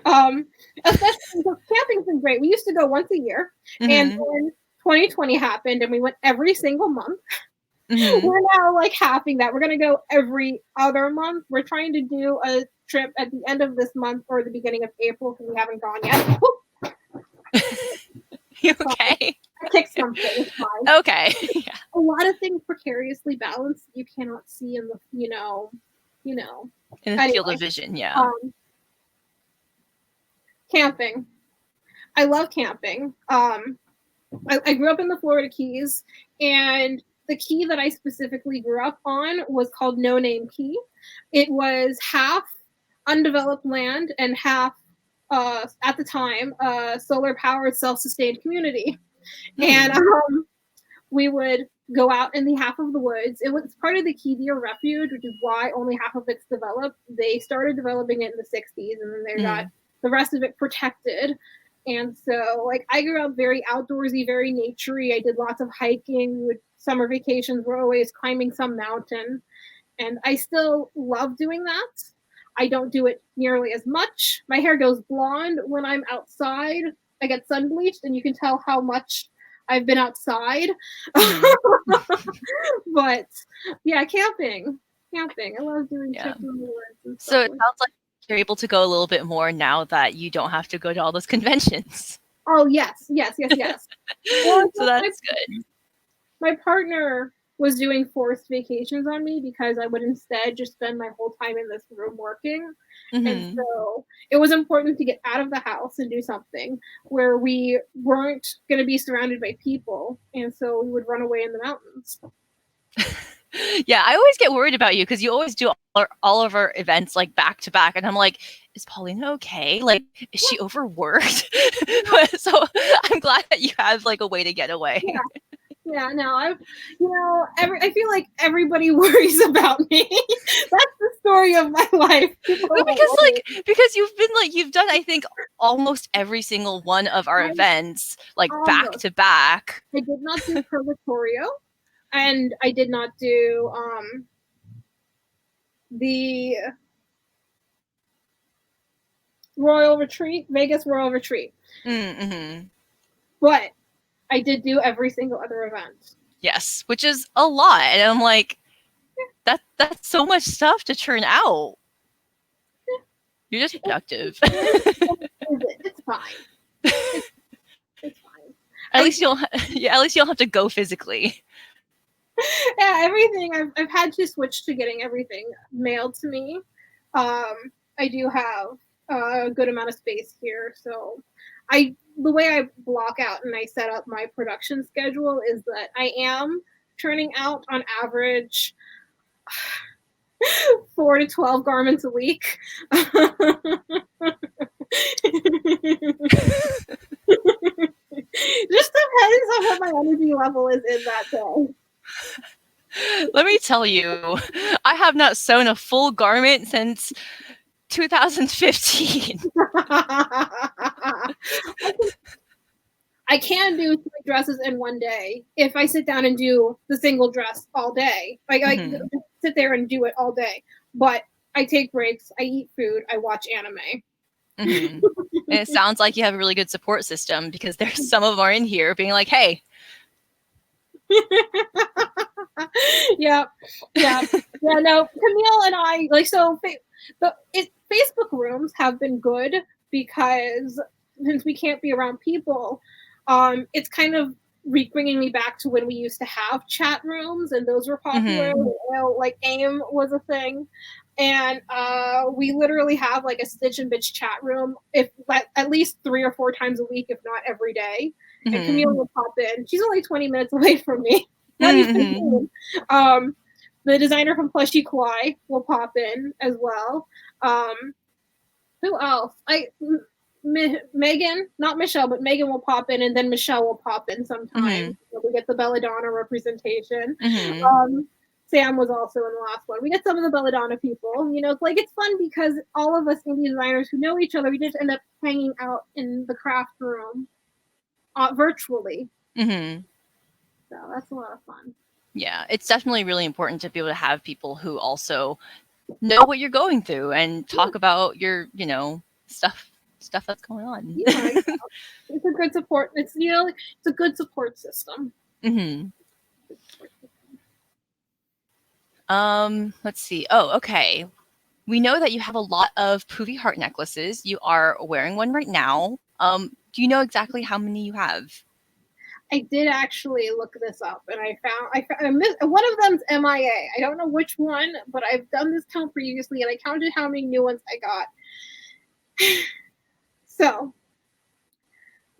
Especially because camping's been great. We used to go once a year, and then 2020 happened, and we went every single month. We're now like halving that. We're going to go every other month. We're trying to do a trip at the end of this month or the beginning of April because we haven't gone yet. You okay? I kicked something. It's fine. Okay. Yeah. A lot of things precariously balanced you cannot see in the, you know, you know. In the Anyway, field of vision, yeah. Camping. I love camping. I grew up in the Florida Keys, and the key that I specifically grew up on was called No Name Key. It was half undeveloped land and half, at the time, solar powered self-sustained community. And we would go out in the half of the woods. It was part of the Key Deer Refuge, which is why only half of it's developed. They started developing it in the 60s, and then they got the rest of it protected. And so, like, I grew up very outdoorsy, very naturey. I did lots of hiking. Summer vacations were always climbing some mountain. And I still love doing that. I don't do it nearly as much. My hair goes blonde when I'm outside. I get sun bleached, and you can tell how much I've been outside. But yeah, camping. I love doing trips in the woods and stuff. So it sounds like you're able to go a little bit more now that you don't have to go to all those conventions. Oh, yes. Well, so that's good. My partner was doing forced vacations on me because I would instead just spend my whole time in this room working. And so it was important to get out of the house and do something where we weren't going to be surrounded by people. And so we would run away in the mountains. Yeah, I always get worried about you because you always do all of our events like back to back. And I'm like, is Paulina okay? Like, is she overworked? So I'm glad that you have like a way to get away. Yeah, no, I feel like everybody worries about me. That's the story of my life. Because you've done, I think, almost every single one of our events, like back to back. I did not do Purgatorio, and I did not do the Vegas Royal Retreat. But I did do every single other event. Yes, which is a lot. And I'm like, that's so much stuff to churn out. You're just productive. It's fine. It's fine. At least you don't have to go physically. Yeah, everything. I've had to switch to getting everything mailed to me. I do have a good amount of space here, so the way I block out and I set up my production schedule is that I am turning out on average 4 to 12 garments a week. Just depends on what my energy level is in that day. Let me tell you, I have not sewn a full garment since 2015. I can do 3 dresses in one day if I sit down and do the single dress all day. Like I sit there and do it all day. But I take breaks, I eat food, I watch anime. And it sounds like you have a really good support system because there's some of them are in here being like, hey. Yeah, no, Camille and I, like, so Facebook rooms have been good because since we can't be around people, it's kind of bringing me back to when we used to have chat rooms, and those were popular. You know, like AIM was a thing, and we literally have like a Stitch and Bitch chat room at least 3 or 4 times a week, if not every day. And Camille will pop in. She's only 20 minutes away from me. Not even the designer from Plushy Kawaii will pop in as well. Who else? Megan, not Michelle, but Megan will pop in, and then Michelle will pop in sometimes. So we get the Belladonna representation. Sam was also in the last one. We get some of the Belladonna people. You know, like, it's fun because all of us indie designers who know each other, we just end up hanging out in the craft room virtually. So that's a lot of fun. Yeah, it's definitely really important to be able to have people who also know what you're going through and talk about your, stuff that's going on. Yeah, it's a good support. It's it's a good support system. Let's see. Oh, okay. We know that you have a lot of poofy heart necklaces. You are wearing one right now. Do you know exactly how many you have? I did actually look this up, and I missed one of them's MIA. I don't know which one, but I've done this count previously, and I counted how many new ones I got. So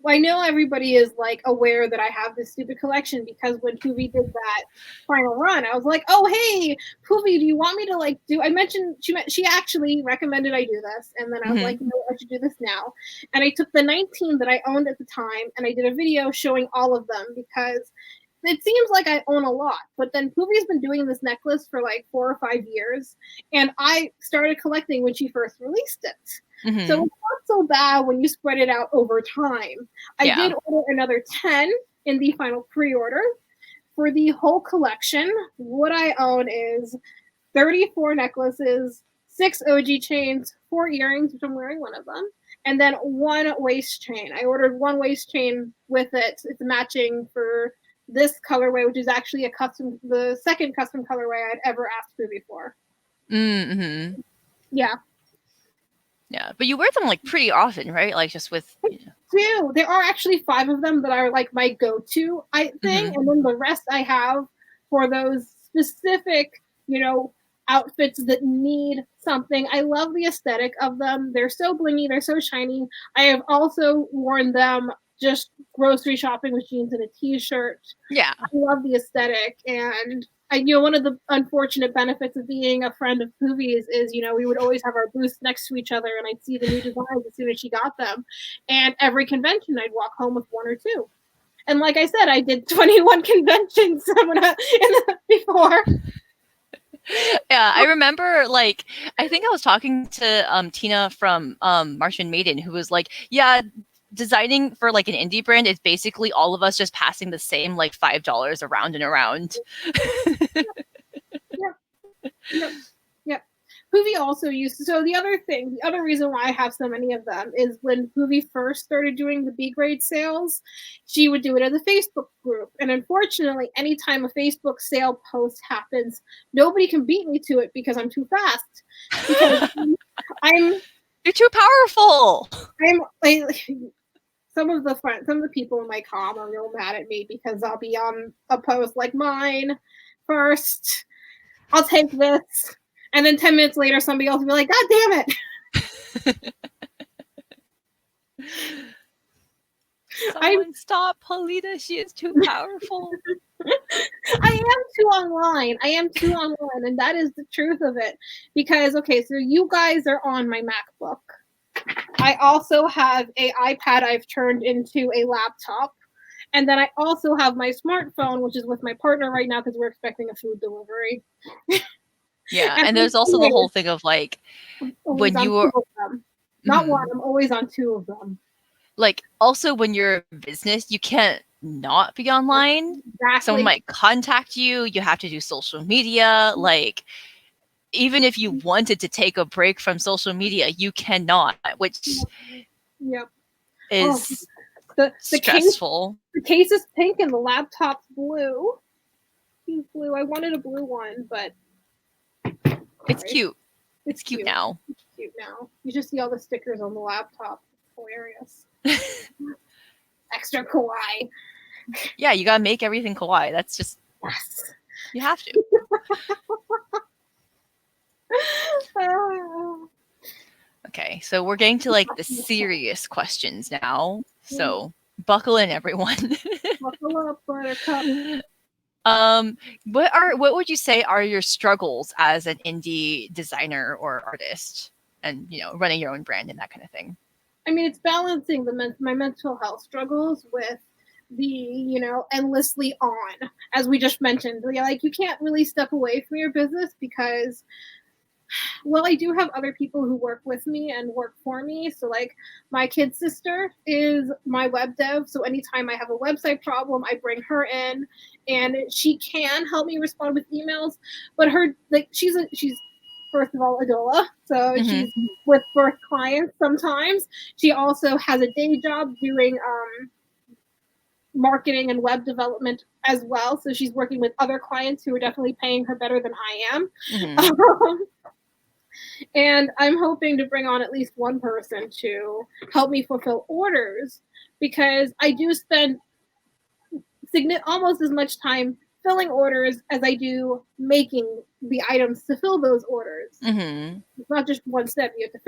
I know everybody is like aware that I have this stupid collection because when Poovy did that final run, I was like, oh hey, Poovy, do you want me to like do? I mentioned she actually recommended I do this, and then I was like, no, I should do this now. And I took the 19 that I owned at the time, and I did a video showing all of them because it seems like I own a lot. But then Poovy's been doing this necklace for like 4 or 5 years, and I started collecting when she first released it. Mm-hmm. So it's not so bad when you spread it out over time. I did order another 10 in the final pre-order. For the whole collection, what I own is 34 necklaces, 6 OG chains, 4 earrings, which I'm wearing one of them, and then 1 waist chain. I ordered 1 waist chain with it. It's matching for this colorway, which is actually the second custom colorway I'd ever asked for before. Mm-hmm. Yeah. Yeah, but you wear them like pretty often, right? Like just with. Two. There are actually 5 of them that are like my go-to thing, and then the rest I have for those specific, outfits that need something. I love the aesthetic of them. They're so blingy. They're so shiny. I have also worn them just grocery shopping with jeans and a t-shirt. Yeah. I love the aesthetic, and one of the unfortunate benefits of being a friend of Poovy's is, we would always have our booths next to each other, and I'd see the new designs as soon as she got them. And every convention, I'd walk home with 1 or 2. And like I said, I did 21 conventions before. Yeah, I remember, like, I think I was talking to Tina from Martian Maiden, who was like, yeah, designing for like an indie brand is basically all of us just passing the same like $5 around and around. Yeah. Poovy also so the other reason why I have so many of them is when Poovy first started doing the B grade sales, she would do it in the Facebook group. And unfortunately, anytime a Facebook sale post happens, nobody can beat me to it because I'm too fast. Because you're too powerful. Some of the people in my comm are real mad at me because I'll be on a post like mine first. I'll take this. And then 10 minutes later, somebody else will be like, God damn it. Someone stop Paulina. She is too powerful. I am too online. And that is the truth of it. Because, okay, so you guys are on my MacBook. I also have an iPad I've turned into a laptop. And then I also have my smartphone, which is with my partner right now because we're expecting a food delivery. Yeah, and there's also the whole thing of like when you were not one, I'm always on 2 of them. Like also when you're a business, you can't not be online. Exactly. Someone might contact you. You have to do social media. Like even if you wanted to take a break from social media, you cannot, which is stressful. The case is pink and the laptop's blue. He's blue. I wanted a blue one, but it's cute. It's cute now. It's cute now. You just see all the stickers on the laptop. It's hilarious. Extra kawaii. Yeah, you gotta make everything kawaii. That's just you have to. Okay, so we're getting to like the serious questions now. So buckle in, everyone. Buckle up, buttercup. What would you say are your struggles as an indie designer or artist, and running your own brand and that kind of thing? I mean, it's balancing my mental health struggles with the endlessly on, as we just mentioned. Like, you can't really step away from your business because, well, I do have other people who work with me and work for me. So like my kid sister is my web dev. So anytime I have a website problem, I bring her in and she can help me respond with emails. But she's first of all a doula. So she's with birth clients sometimes. She also has a day job doing marketing and web development as well. So she's working with other clients who are definitely paying her better than I am. And I'm hoping to bring on at least one person to help me fulfill orders because I do spend almost as much time filling orders as I do making the items to fill those orders. Mm-hmm. It's not just one step. You have to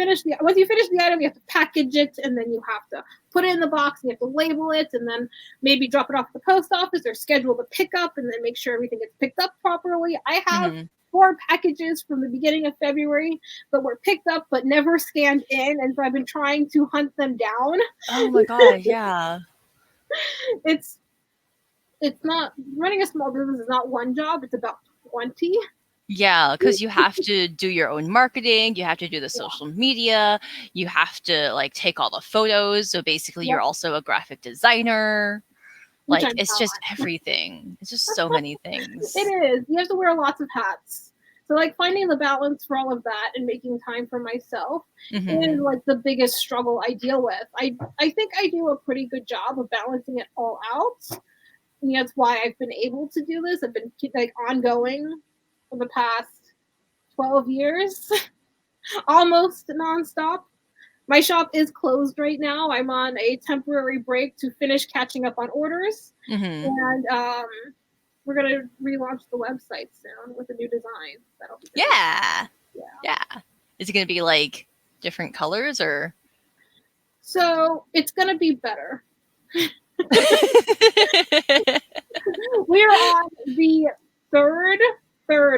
once you finish the item, you have to package it, and then you have to put it in the box, and you have to label it, and then maybe drop it off at the post office or schedule the pickup, and then make sure everything gets picked up properly. I have 4 packages from the beginning of February that were picked up but never scanned in, and so I've been trying to hunt them down. Oh my god, yeah. It's not, running a small business is not one job, it's about 20. Yeah, because you have to do your own marketing, you have to do the social media, you have to like take all the photos. So basically, you're also a graphic designer. Which Like I'm it's not. just everything. It's just so many things. It is. You have to wear lots of hats. So like finding the balance for all of that and making time for myself is like the biggest struggle I deal with. I think I do a pretty good job of balancing it all out. And that's why I've been able to do this. I've been like ongoing for the past 12 years, almost nonstop. My shop is closed right now. I'm on a temporary break to finish catching up on orders. And we're going to relaunch the website soon with a new design. That'll be good. Yeah. Is it going to be like different colors or? So it's going to be better. We are on the third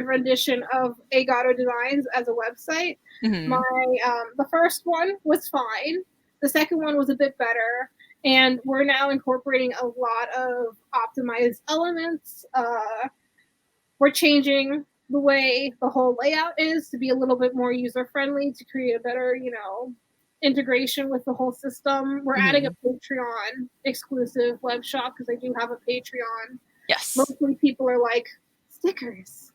rendition of Gato Designs as a website. The first one was fine. The second one was a bit better, and we're now incorporating a lot of optimized elements. We're changing the way the whole layout is to be a little bit more user friendly, to create a better, integration with the whole system. We're adding a Patreon exclusive web shop because I do have a Patreon. Yes. Mostly people are like, stickers.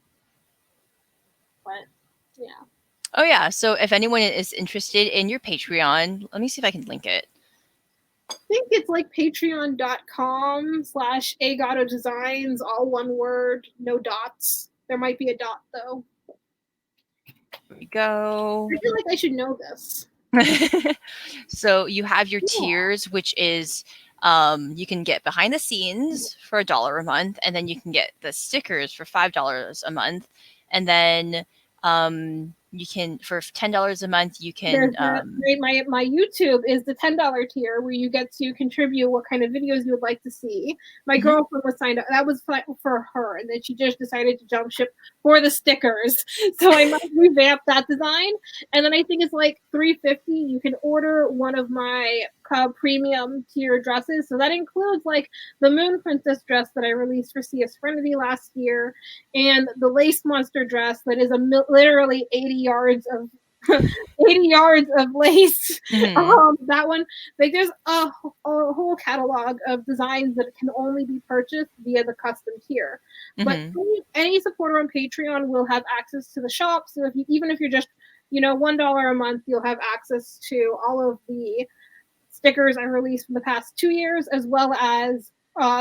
But yeah. Oh yeah. So if anyone is interested in your Patreon, let me see if I can link it. I think it's like patreon.com/Gato Designs, all one word, no dots. There might be a dot though. Here we go. I feel like I should know this. So you have your tiers, which is you can get behind the scenes for $1 a month, and then you can get the stickers for $5 a month, and then you can, for $10 a month, you can my YouTube is the $10 tier where you get to contribute what kind of videos you would like to see. My girlfriend was signed up. That was for her, and then she just decided to jump ship for the stickers. So I might revamp that design. And then I think it's like $3.50. You can order one of my premium tier dresses. So that includes like the Moon Princess dress that I released for CS Serenity last year, and the Lace Monster dress that is literally 80 yards of 80 yards of lace. That one, like, there's a whole catalog of designs that can only be purchased via the custom tier. But any supporter on Patreon will have access to the shop. So even if you're just $1 a month, you'll have access to all of the stickers I released from the past 2 years, as well as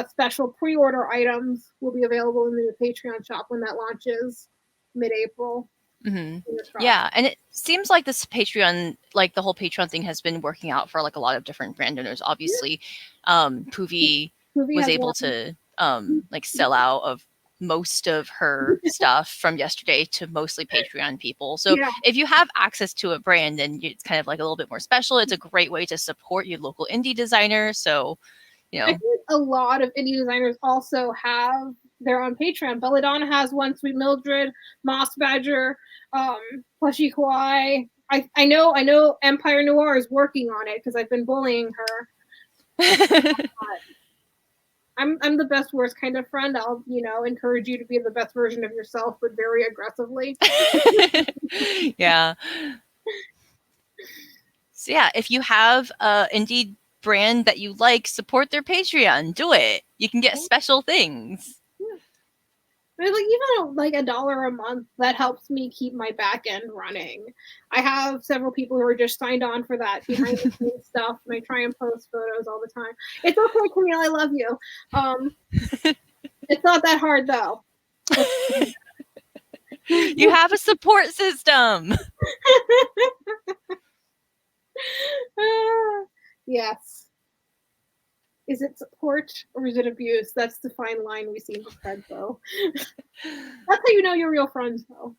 special pre-order items will be available in the Patreon shop when that launches mid-April. Yeah, and it seems like this Patreon, like the whole Patreon thing, has been working out for like a lot of different brand owners. Obviously, Poovy was able to like sell out of most of her stuff from yesterday to mostly Patreon people. So if you have access to a brand, then it's kind of like a little bit more special. It's a great way to support your local indie designer. So, I think a lot of indie designers also have their own Patreon. Belladonna has one, Sweet Mildred, Moss Badger, Plushy Kawaii. I know Empire Noir is working on it because I've been bullying her. I'm the best worst kind of friend. I'll encourage you to be the best version of yourself, but very aggressively. Yeah. So yeah, if you have indie brand that you like, support their Patreon. Do it. You can get special things. Like even like $1 a month, that helps me keep my back end running. I have several people who are just signed on for that behind the scenes stuff, and I try and post photos all the time. It's okay, Camille, I love you. It's not that hard though. You have a support system. Yes. Is it support or is it abuse? That's the fine line we seem to tread, though. That's how you know you're real friends, though.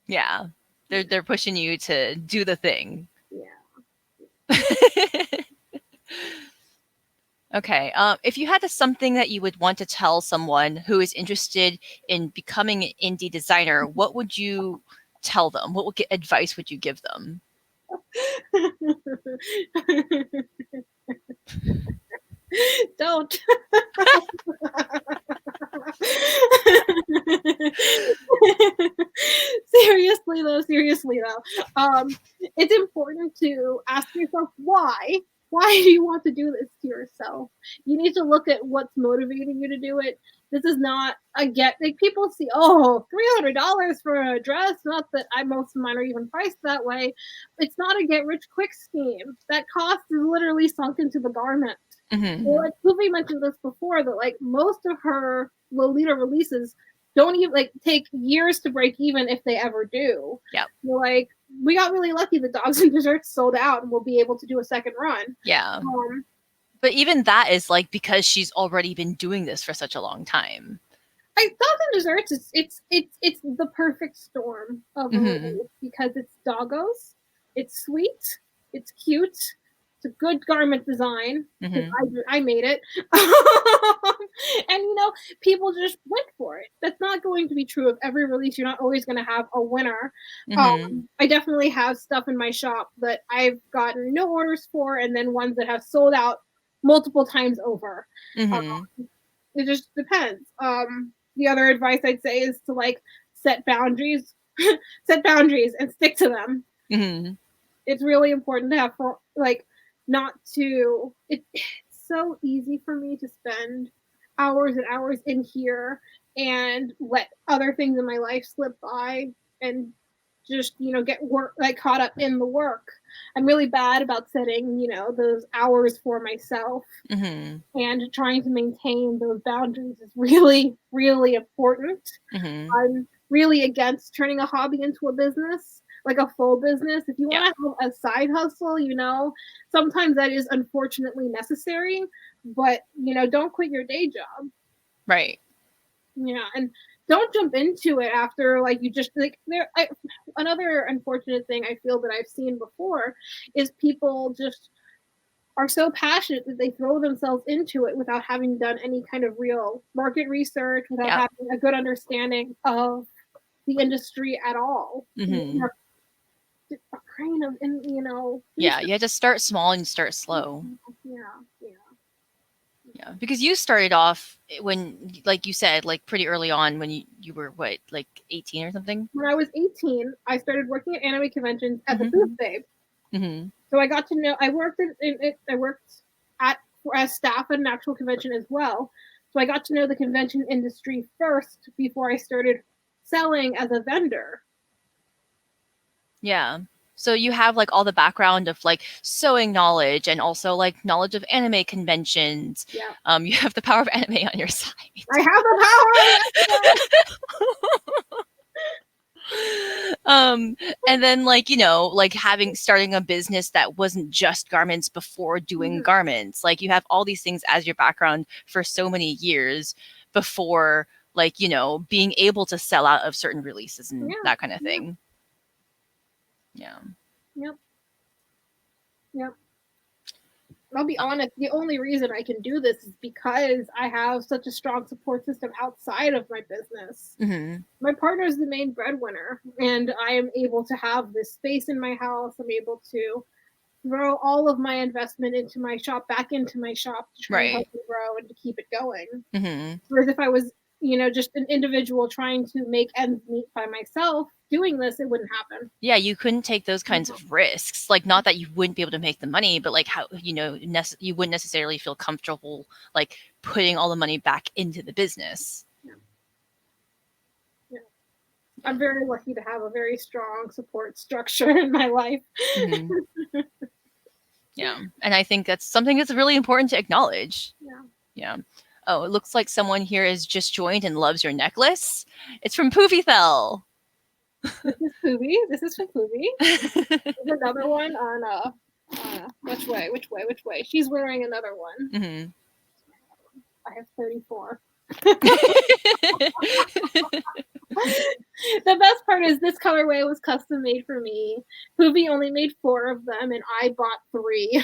Yeah. They're pushing you to do the thing. Yeah. Okay. If you had something that you would want to tell someone who is interested in becoming an indie designer, what would you tell them? Advice would you give them? Don't. Seriously though, it's important to ask yourself why. Why do you want to do this to yourself? You need to look at what's motivating you to do it. This is not a get. Like people see, oh, $300 for a dress. Not that most of mine are even priced that way. It's not a get rich quick scheme. That cost is literally sunk into the garment. Mm-hmm. Well, like Poopy mentioned this before, that like most of her Lolita releases don't even like take years to break even if they ever do. Yep. Like we got really lucky. The Dogs and Desserts sold out, and we'll be able to do a second run. Yeah. But even that is like because she's already been doing this for such a long time. Dogs and Desserts, it's the perfect storm of a release because it's doggos, it's sweet, it's cute, it's a good garment design. I made it. And people just went for it. That's not going to be true of every release. You're not always going to have a winner. I definitely have stuff in my shop that I've gotten no orders for, and then ones that have sold out multiple times over. It just depends. The other advice I'd say is to like set boundaries and stick to them. It's really important to have not to. It's so easy for me to spend hours and hours in here and let other things in my life slip by and just get work caught up in the work. I'm really bad about setting those hours for myself, and trying to maintain those boundaries is really, really important. I'm really against turning a hobby into a business, like a full business. If you want to have a side hustle, sometimes that is unfortunately necessary, but don't quit your day job. Right. Yeah, and don't jump into it after you just another unfortunate thing I feel that I've seen before is people just are so passionate that they throw themselves into it without having done any kind of real market research, without having a good understanding of the industry at all. A grain of, yeah, you had to start small and start slow. Yeah, because you started off when, like you said, like pretty early on when you were what, like 18 or something? When I was 18, I started working at anime conventions as a booth babe. So I got to know. I worked as staff at an actual convention as well. So I got to know the convention industry first before I started selling as a vendor. Yeah. So you have like all the background of like sewing knowledge and also like knowledge of anime conventions. Yeah. You have the power of anime on your side. I have the power of anime. And then like, like starting a business that wasn't just garments before doing garments. Like you have all these things as your background for so many years before like, being able to sell out of certain releases and that kind of thing. Yeah. Yep. I'll be honest, the only reason I can do this is because I have such a strong support system outside of my business. My partner is the main breadwinner, and I am able to have this space in my house. I'm able to throw all of my investment into my shop, back into my shop, to try and help it grow and to keep it going. Whereas if I was just an individual trying to make ends meet by myself doing this, it wouldn't happen. Yeah, you couldn't take those kinds of risks. Like, not that you wouldn't be able to make the money, but like how, you wouldn't necessarily feel comfortable like putting all the money back into the business. Yeah. I'm very lucky to have a very strong support structure in my life. Yeah, and I think that's something that's really important to acknowledge. Yeah. Oh, it looks like someone here has just joined and loves your necklace. It's from Poofy Fell. This is Poofy. This is from Poofy. There's another one on which way? She's wearing another one. I have 34. The best part is this colorway was custom made for me. Poovy only made 4 of them, and I bought 3.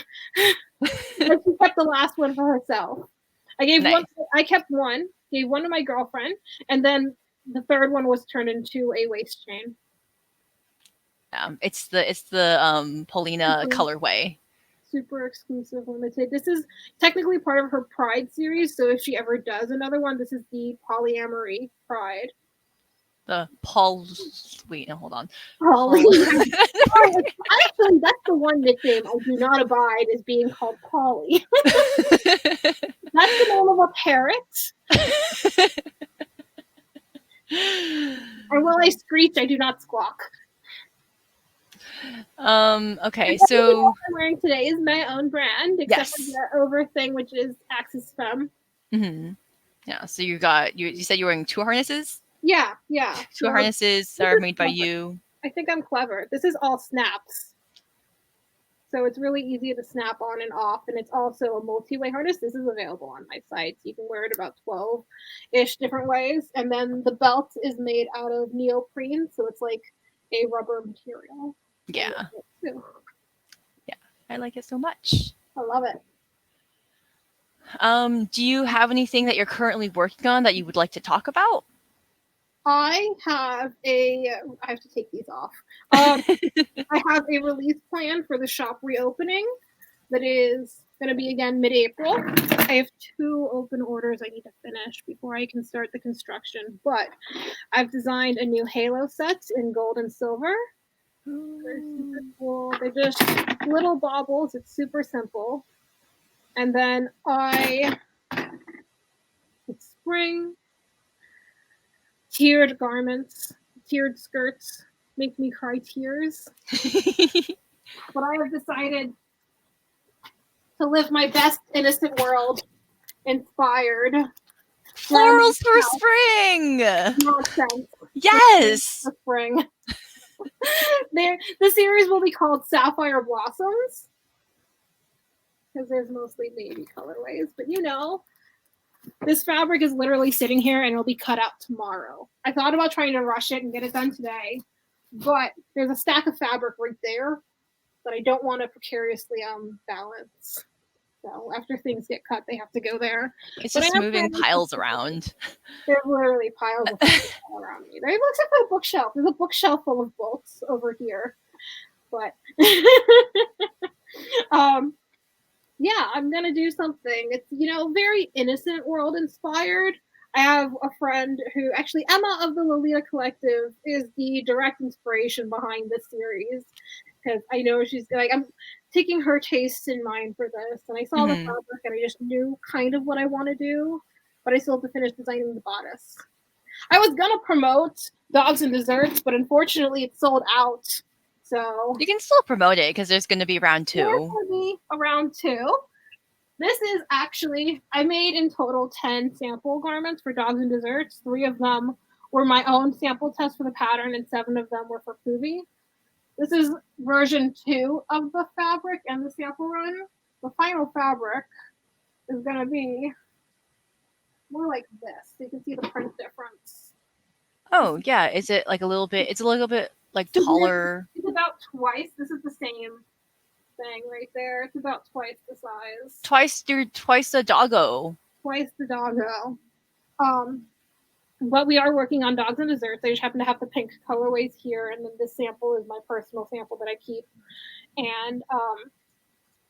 And she kept the last one for herself. I gave Nice. one. I kept one. Gave one to my girlfriend, and then the third one was turned into a waist chain. It's the Paulina colorway. Super exclusive, limited. This is technically part of her Pride series, so if she ever does another one, this is the polyamory Pride. The Paul. Wait, no, hold on. Polly. Actually, that's the one nickname I do not abide, is being called Polly. That's the name of a parrot. And while I screech, I do not squawk. Okay, so what I'm wearing today is my own brand, except for the over thing, which is Axis Femme. Mm-hmm. Yeah, so you said you're wearing 2 harnesses? Yeah. 2 harnesses are made by you. I think I'm clever. This is all snaps. So it's really easy to snap on and off, and it's also a multi-way harness. This is available on my site. So you can wear it about 12-ish different ways. And then the belt is made out of neoprene, so it's like a rubber material. Yeah. Yeah, I like it so much. I love it. Do you have anything that you're currently working on that you would like to talk about? I have to take these off. I have a release plan for the shop reopening that is going to be again mid-April. I have 2 open orders I need to finish before I can start the construction, but I've designed a new halo set in gold and silver. They're super cool. They're just little baubles. It's super simple. And then it's spring. Tiered garments, tiered skirts make me cry tears. But I have decided to live my best innocent world, inspired. Florals for spring! Nonsense. Yes! For spring. The series will be called Sapphire Blossoms, because there's mostly navy colorways, but this fabric is literally sitting here and it'll be cut out tomorrow. I thought about trying to rush it and get it done today, but there's a stack of fabric right there that I don't want to precariously balance. So after things get cut, they have to go there. It's just moving piles around. There's literally piles of things all around me. It looks like a bookshelf. There's a bookshelf full of books over here. But yeah, I'm gonna do something. It's very innocent world inspired. I have a friend who actually, Emma of the Lolita Collective, is the direct inspiration behind this series, because I know she's like, I'm taking her tastes in mind for this, and I saw the fabric and I just knew kind of what I want to do, but I still have to finish designing the bodice. I was gonna promote Dogs and Desserts, but unfortunately it's sold out. So you can still promote it because there's going to be round 2. There's going to be a round 2. This is actually, I made in total 10 sample garments for Dogs and Desserts. 3 of them were my own sample test for the pattern, and 7 of them were for Poovy. This is version 2 of the fabric and the sample run. The final fabric is going to be more like this. So you can see the print difference. Oh, yeah. Is it like a little bit, it's a little bit like taller? It's about twice. This is the same thing right there. It's about twice the size. Twice the doggo. Twice the doggo. But we are working on Dogs and Desserts. I just happen to have the pink colorways here, and then this sample is my personal sample that I keep. And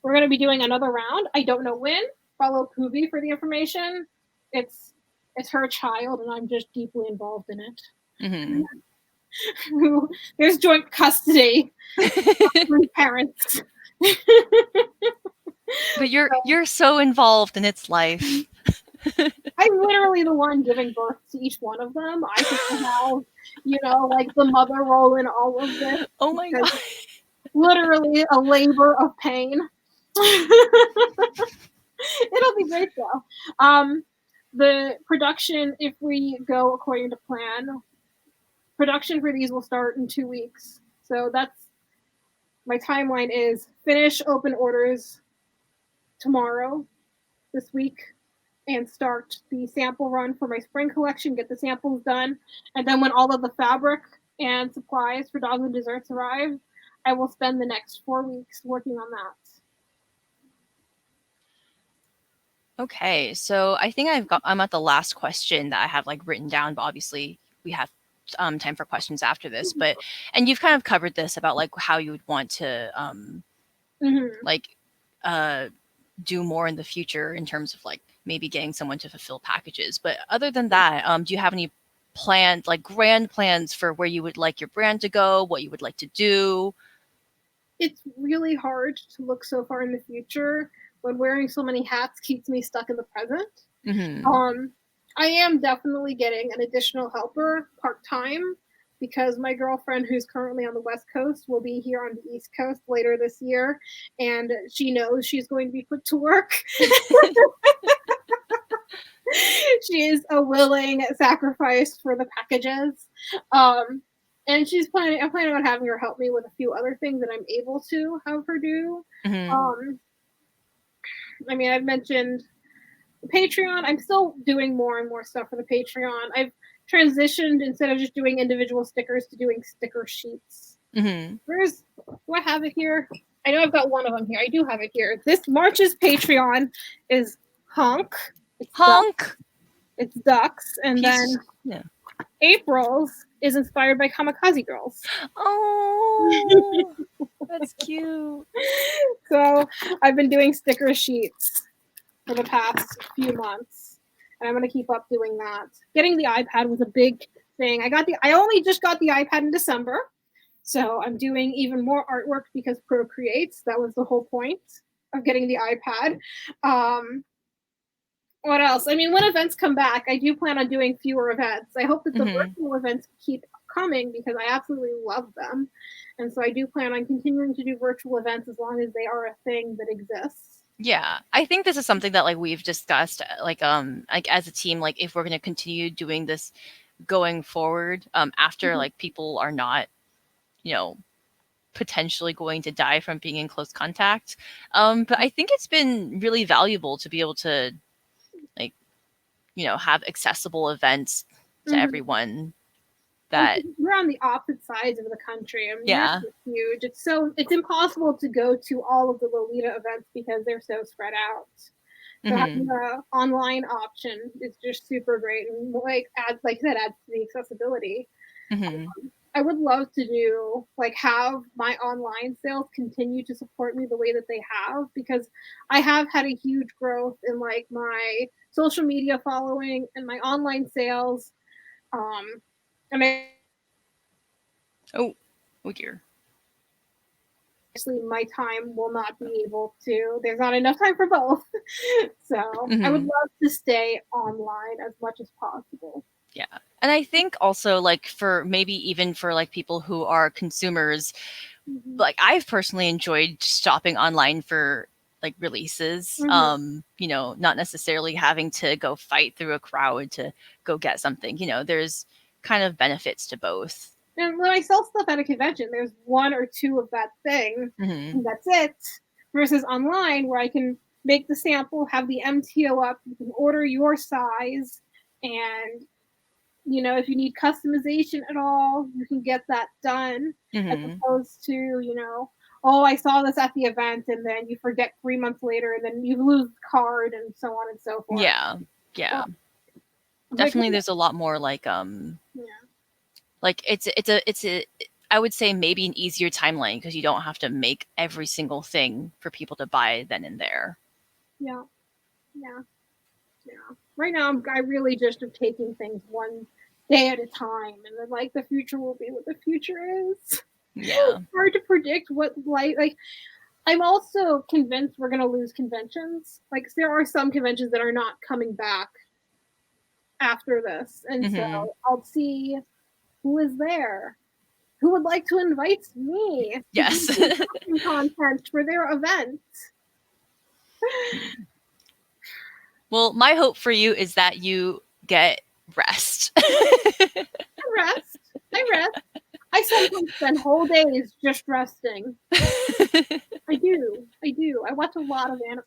we're going to be doing another round. I don't know when. Follow Poovy for the information. It's her child, and I'm just deeply involved in it. Mm-hmm. There's joint custody from parents. But you're so involved in its life. I'm literally the one giving birth to each one of them. I just have, like the mother role in all of this. Oh my god. Literally a labor of pain. It'll be great though. The production, if we go according to plan, production for these will start in 2 weeks. So that's my timeline is finish open orders tomorrow, this week, and start the sample run for my spring collection, get the samples done, and then when all of the fabric and supplies for dogs and desserts arrive, I will spend the next 4 weeks working on that. Okay, so I think I'm at the last question that I have like written down, but obviously we have time for questions after this. But and you've kind of covered this about like how you would want to like do more in the future in terms of like maybe getting someone to fulfill packages. But other than that, do you have any planned like grand plans for where you would like your brand to go, what you would like to do? It's really hard to look so far in the future when wearing so many hats keeps me stuck in the present. Mm-hmm. I am definitely getting an additional helper part-time because my girlfriend, who's currently on the West Coast, will be here on the East Coast later this year, and she knows she's going to be put to work. She is a willing sacrifice for the packages. And I'm planning on having her help me with a few other things that I'm able to have her do. Mm-hmm. I mean, I've mentioned the Patreon. I'm still doing more and more stuff for the Patreon. I've transitioned, instead of just doing individual stickers, to doing sticker sheets. Mm-hmm. Do I have it here? I know I've got one of them here. I do have it here. This March's Patreon is Honk. Honk. It's ducks, and then Yeah. April's is inspired by Kamikaze Girls. Oh, that's cute. So I've been doing sticker sheets for the past few months, and I'm going to keep up doing that. Getting the iPad was a big thing. I only just got the iPad in December, so I'm doing even more artwork because Procreates. That was the whole point of getting the iPad. What else? I mean, when events come back, I do plan on doing fewer events. I hope that the virtual events keep coming because I absolutely love them. And so I do plan on continuing to do virtual events as long as they are a thing that exists. Yeah, I think this is something that like we've discussed like as a team, like if we're going to continue doing this going forward after like people are not, you know, potentially going to die from being in close contact. But I think it's been really valuable to be able to like, you know, have accessible events to everyone that we're on the opposite sides of the country. I mean, yeah. they're huge. It's impossible to go to all of the Lolita events because they're so spread out. So having the online option is just super great, and like adds to the accessibility. I would love to do like have my online sales continue to support me the way that they have, because I have had a huge growth in like my social media following and my online sales. And Oh dear. obviously my time will not be able to. There's not enough time for both. So I would love to stay online as much as possible. Yeah. And I think also like for maybe even for like people who are consumers, like I've personally enjoyed shopping online for like releases. You know, not necessarily having to go fight through a crowd to go get something. You know, there's kind of benefits to both. And when I sell stuff at a convention, there's one or two of that thing, and that's it. Versus online, where I can make the sample, have the MTO up, you can order your size, and you know, if you need customization at all, you can get that done. As opposed to, you know, oh, I saw this at the event, and then you forget 3 months later, and then you lose the card, and so on and so forth. Yeah. Yeah. Definitely there's a lot more like like it's a I would say maybe an easier timeline because you don't have to make every single thing for people to buy then and there. Yeah. Right now, I really just am taking things one day at a time, and then like the future will be what the future is. Yeah. It's hard to predict what like. I'm also convinced we're going to lose conventions. Like there are some conventions that are not coming back after this, and so I'll see who is there, who would like to invite me yes to do content for their event. Well, my hope for you is that you get rest. I rest. I sometimes spend whole days just resting. I do. I watch a lot of anime.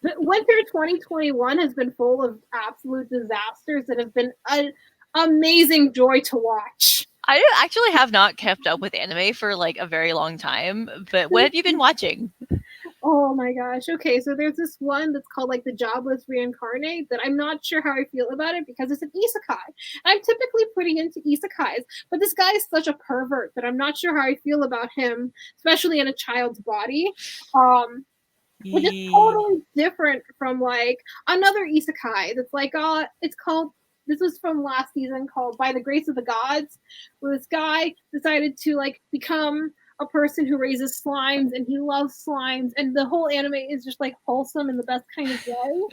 Winter 2021 has been full of absolute disasters that have been an amazing joy to watch. I actually have not kept up with anime for like a very long time, but what have you been watching? Oh my gosh. Okay, so there's this one that's called like The Jobless Reincarnate that I'm not sure how I feel about it because it's an isekai. I'm typically pretty into isekais, but this guy is such a pervert that I'm not sure how I feel about him, especially in a child's body. Which is totally different from like another isekai that's like it's called, this was from last season, called By the Grace of the Gods, where this guy decided to like become a person who raises slimes and he loves slimes, and the whole anime is just like wholesome in the best kind of way.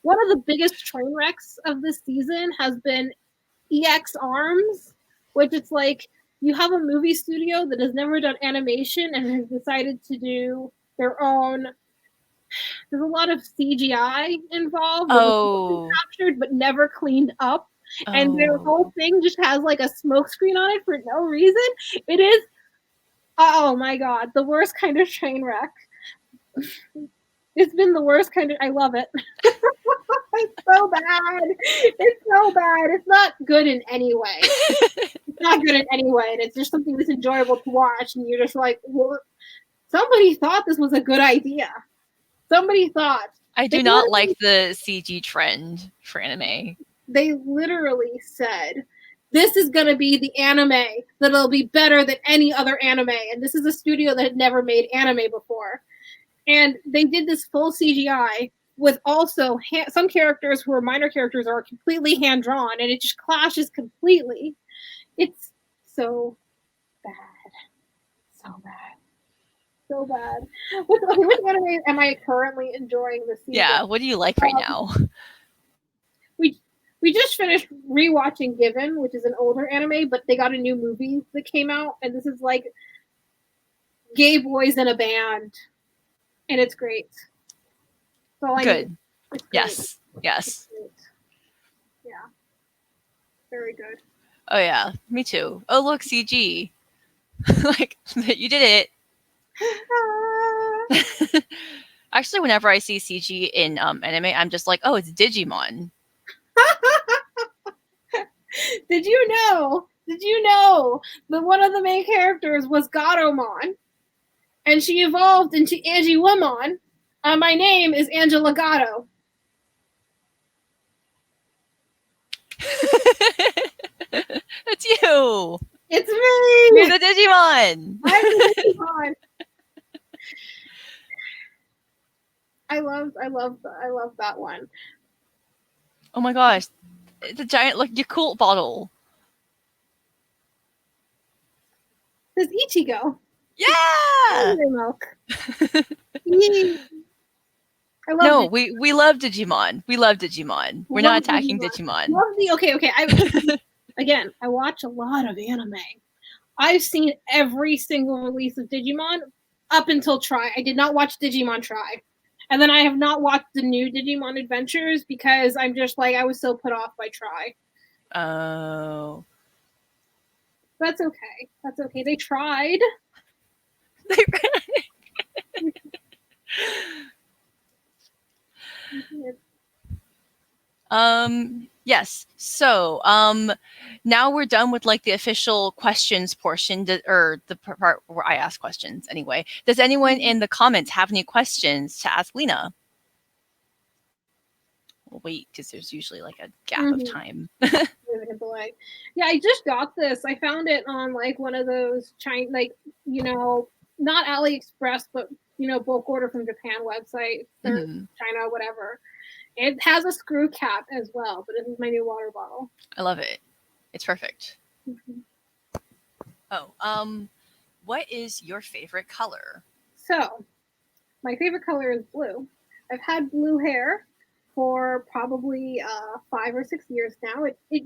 One of the biggest train wrecks of this season has been EX Arms, which it's like you have a movie studio that has never done animation and has decided to do their own. There's a lot of CGI involved. Oh. Captured but never cleaned up. And their whole thing just has like a smoke screen on it for no reason. It is, oh my god, the worst kind of train wreck. It's been the worst kind of, I love it. It's so bad. It's so bad. It's not good in any way. It's not good in any way. And it's just something that's enjoyable to watch. And you're just like, well, somebody thought this was a good idea. Somebody thought. I do not like the CG trend for anime. They literally said, this is going to be the anime that'll be better than any other anime. And this is a studio that had never made anime before. And they did this full CGI with also some characters who are minor characters are completely hand-drawn, and it just clashes completely. It's so bad. So bad. So bad. Which anime am I currently enjoying this season? Yeah, what do you like right now? We just finished rewatching Given, which is an older anime, but they got a new movie that came out, and this is like gay boys in a band, and it's great. So good. Yes. Yes. Yeah. Very good. Oh yeah, me too. Oh look, CG. Like you did it. Actually, whenever I see CG in anime, I'm just like, oh, it's Digimon. Did you know that one of the main characters was Gatomon, and she evolved into Angie Womon? My name is Angela Gato. That's you. It's me. You're the Digimon. I'm the Digimon. I love that one. Oh my gosh. It's a giant like Yakult bottle. There's Ichigo. Yeah. Milk. We love Digimon. We love Digimon. We're not attacking Digimon. Okay. Again, I watch a lot of anime. I've seen every single release of Digimon up until Try. I did not watch Digimon Try. And then I have not watched the new Digimon Adventures because I'm just like, I was so put off by Try. Oh. That's okay. That's okay. They tried. Yes. So, now we're done with like the official questions portion, or the part where I ask questions anyway. Does anyone in the comments have any questions to ask Lena? We'll wait because there's usually like a gap of time. Yeah, I just got this. I found it on like one of those China, like, not AliExpress, but bulk order from Japan website or China, whatever. It has a screw cap as well, but this is my new water bottle. I love it. It's perfect. Oh, what is your favorite color? So, my favorite color is blue. I've had blue hair for probably 5 or 6 years now. It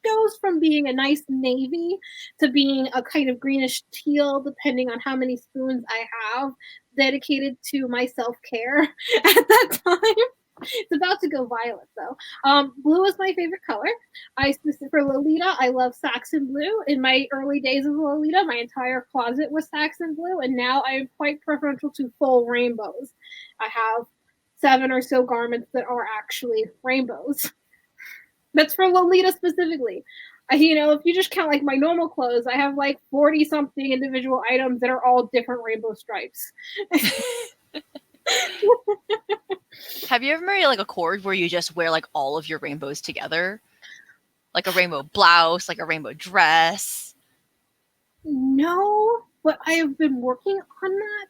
goes from being a nice navy to being a kind of greenish teal, depending on how many spoons I have dedicated to my self-care at that time. It's about to go violet though. Blue is my favorite color. For Lolita, I love Saxon blue. In my early days of Lolita, my entire closet was Saxon blue, and now I am quite preferential to full rainbows. I have 7 or so garments that are actually rainbows. That's for Lolita specifically. If you just count like my normal clothes, I have like 40 something individual items that are all different rainbow stripes. Have you ever made like a cord where you just wear like all of your rainbows together? Like a rainbow blouse, like a rainbow dress? No, but I have been working on that.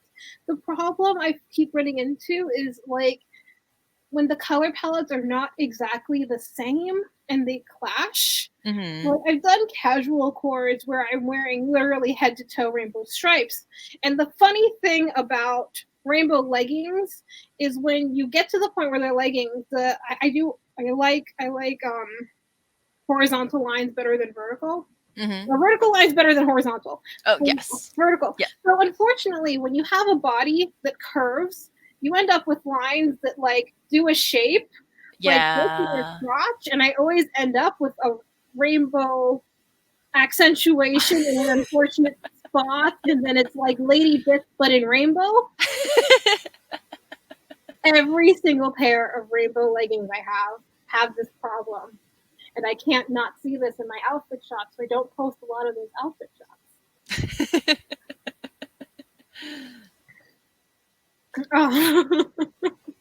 The problem I keep running into is like when the color palettes are not exactly the same and they clash. Mm-hmm. Like I've done casual cords where I'm wearing literally head to toe rainbow stripes. And the funny thing about rainbow leggings is when you get to the point where they're leggings, I like horizontal lines better than vertical. Mm-hmm. A vertical line is better than horizontal. Oh, yes. Vertical. Yeah. So unfortunately, when you have a body that curves, you end up with lines that like do a shape, like your crotch, and I always end up with a rainbow accentuation in an unfortunate spot, and then it's like Lady Bits but in rainbow. Every single pair of rainbow leggings I have this problem. And I can't not see this in my outfit shots, so I don't post a lot of those outfit shots.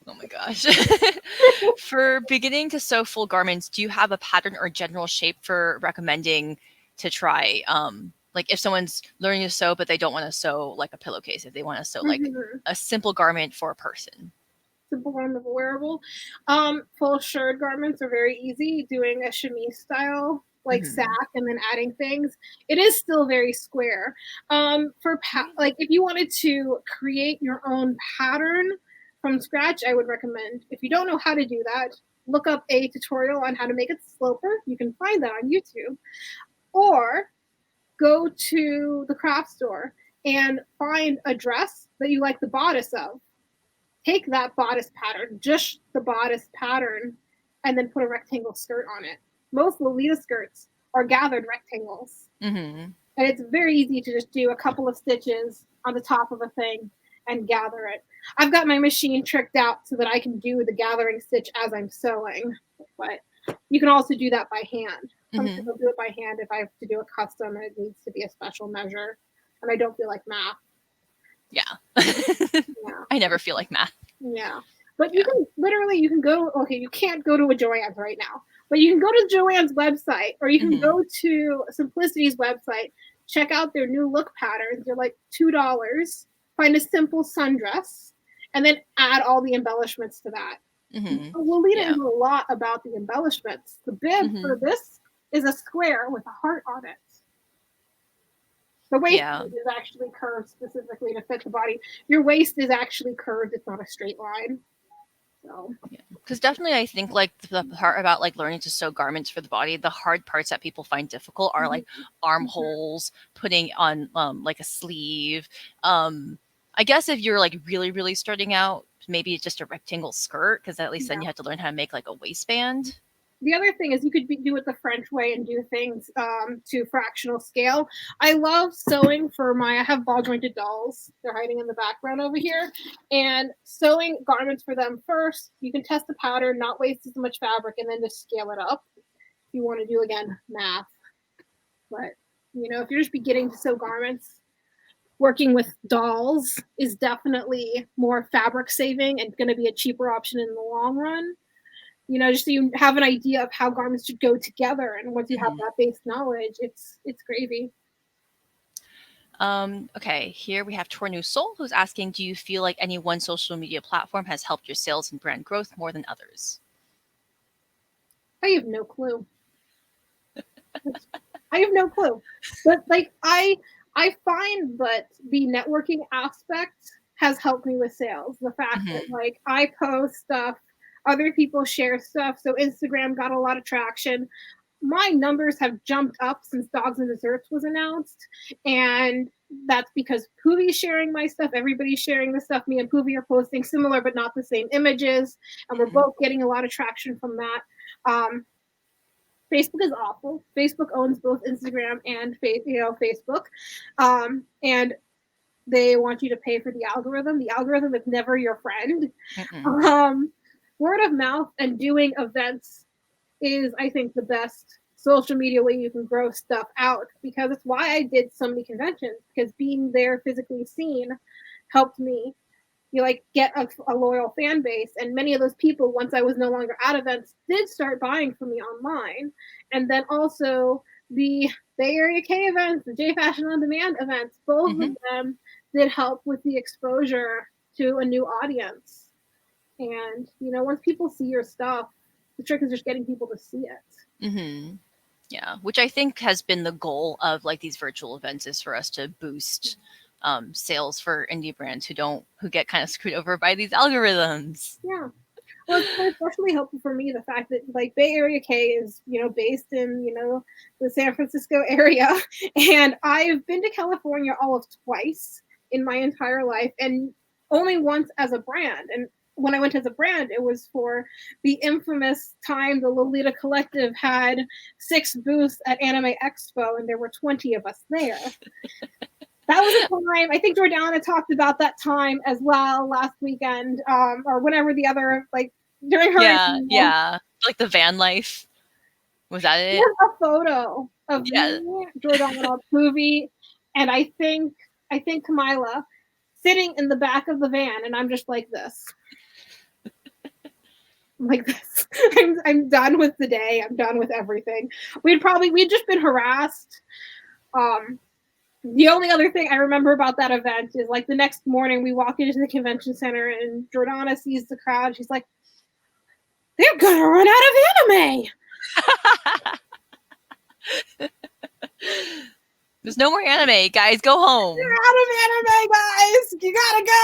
Oh my gosh. For beginning to sew full garments, do you have a pattern or general shape for recommending to try? Like if someone's learning to sew, but they don't want to sew like a pillowcase, if they want to sew like a simple garment for a person. Simple garment wearable. Full shirred garments are very easy. Doing a chemise style, like sack, and then adding things. It is still very square. Like if you wanted to create your own pattern from scratch, I would recommend. If you don't know how to do that, look up a tutorial on how to make a sloper. You can find that on YouTube, or go to the craft store and find a dress that you like the bodice of. Take that bodice pattern, just the bodice pattern, and then put a rectangle skirt on it. Most Lolita skirts are gathered rectangles. And it's very easy to just do a couple of stitches on the top of a thing and gather it. I've got my machine tricked out so that I can do the gathering stitch as I'm sewing, but you can also do that by hand. Sometimes I'll do it by hand if I have to do a custom and it needs to be a special measure and I don't feel like math. Yeah. I never feel like math. Yeah. But you can go, okay, you can't go to a Joann's right now, but you can go to Joann's website or you can go to Simplicity's website, check out their new look patterns. They're like $2. Find a simple sundress and then add all the embellishments to that. Lolita is a lot about the embellishments. The bib for this is a square with a heart on it. The waist is actually curved specifically to fit the body. Your waist is actually curved. It's not a straight line. So, because definitely I think like the part about like learning to sew garments for the body, the hard parts that people find difficult are like armholes, putting on like a sleeve. I guess if you're like really, really starting out, maybe it's just a rectangle skirt, because at least then you have to learn how to make like a waistband. The other thing is you could do it the French way and do things to fractional scale. I love sewing I have ball jointed dolls. They're hiding in the background over here. And sewing garments for them first, you can test the pattern, not waste as much fabric, and then just scale it up. If you want to do, again, math. But, if you're just beginning to sew garments, working with dolls is definitely more fabric saving and going to be a cheaper option in the long run. Just so you have an idea of how garments should go together. And once you have that base knowledge, it's gravy. Okay, here we have Tornu Soul, who's asking, do you feel like any one social media platform has helped your sales and brand growth more than others? I have no clue. I have no clue. But like I find that the networking aspect has helped me with sales. The fact that like I post stuff, other people share stuff. So Instagram got a lot of traction. My numbers have jumped up since Dogs and Desserts was announced. And that's because Poovy's sharing my stuff. Everybody's sharing the stuff. Me and Poovy are posting similar but not the same images, and we're both getting a lot of traction from that. Facebook is awful. Facebook owns both Instagram and Facebook, and they want you to pay for the algorithm. The algorithm is never your friend. Word of mouth and doing events is, I think, the best social media way you can grow stuff out, because it's why I did so many conventions, because being there physically seen helped me get a loyal fan base. And many of those people, once I was no longer at events, did start buying from me online. And then also the Bay Area K events, the J Fashion On Demand events, both of them did help with the exposure to a new audience. And once people see your stuff, the trick is just getting people to see it. Yeah, which I think has been the goal of these virtual events, is for us to boost sales for indie brands who get kind of screwed over by these algorithms. Yeah. Well, it's especially helpful for me, the fact that Bay Area K is based in the San Francisco area, and I've been to California all of twice in my entire life, and only once as a brand. And when I went as a brand, it was for the infamous time the Lolita Collective had 6 booths at Anime Expo, and there were 20 of us there. That was a time, I think Jordana talked about that time as well last weekend, or whenever the other, during her. Yeah. The van life. Was that it? There's a photo of me, Jordana, Poovy, and I think Kamila sitting in the back of the van, and I'm just like this. Like this. I'm done with the day. I'm done with everything. We'd just been harassed. The only other thing I remember about that event is the next morning we walk into the convention center and Jordana sees the crowd. She's like, they're gonna run out of anime. There's no more anime, guys. Go home. They're out of anime, guys. You gotta go.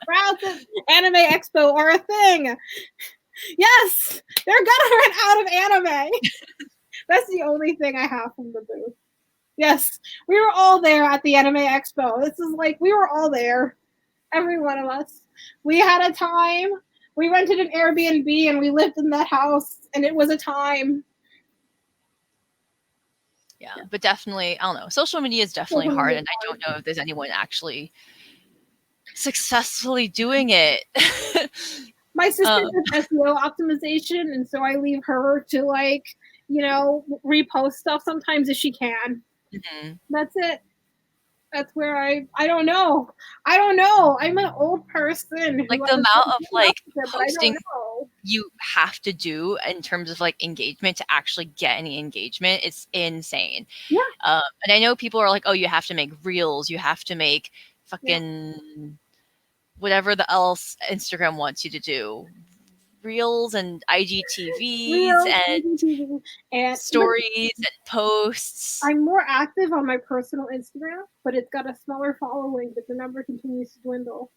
Crowds at Anime Expo are a thing. Yes, they're gonna run out of anime. That's the only thing I have from the booth. Yes, we were all there at the Anime Expo. This is we were all there. Every one of us. We had a time. We rented an Airbnb and we lived in that house, and it was a time. Yeah, but definitely, I don't know. Social media is definitely hard, and I don't know if there's anyone actually successfully doing it. My sister does SEO optimization, and so I leave her to repost stuff sometimes if she can. That's it. That's where I don't know. I'm an old person. The amount of posting you have to do in terms of engagement to actually get any engagement, it's insane. Yeah. And I know people are oh, you have to make reels, you have to make fucking whatever the else Instagram wants you to do. Reels and IGTVs and stories and posts. I'm more active on my personal Instagram, but it's got a smaller following, but the number continues to dwindle.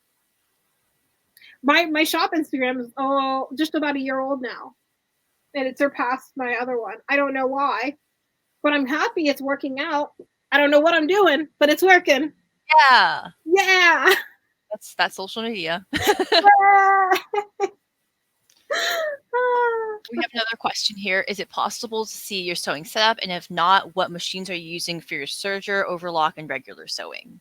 My shop Instagram is just about a year old now, and it surpassed my other one. I don't know why, but I'm happy it's working out. I don't know what I'm doing, but it's working. Yeah. That's social media. We have another question here. Is it possible to see your sewing setup? And if not, what machines are you using for your serger, overlock, and regular sewing?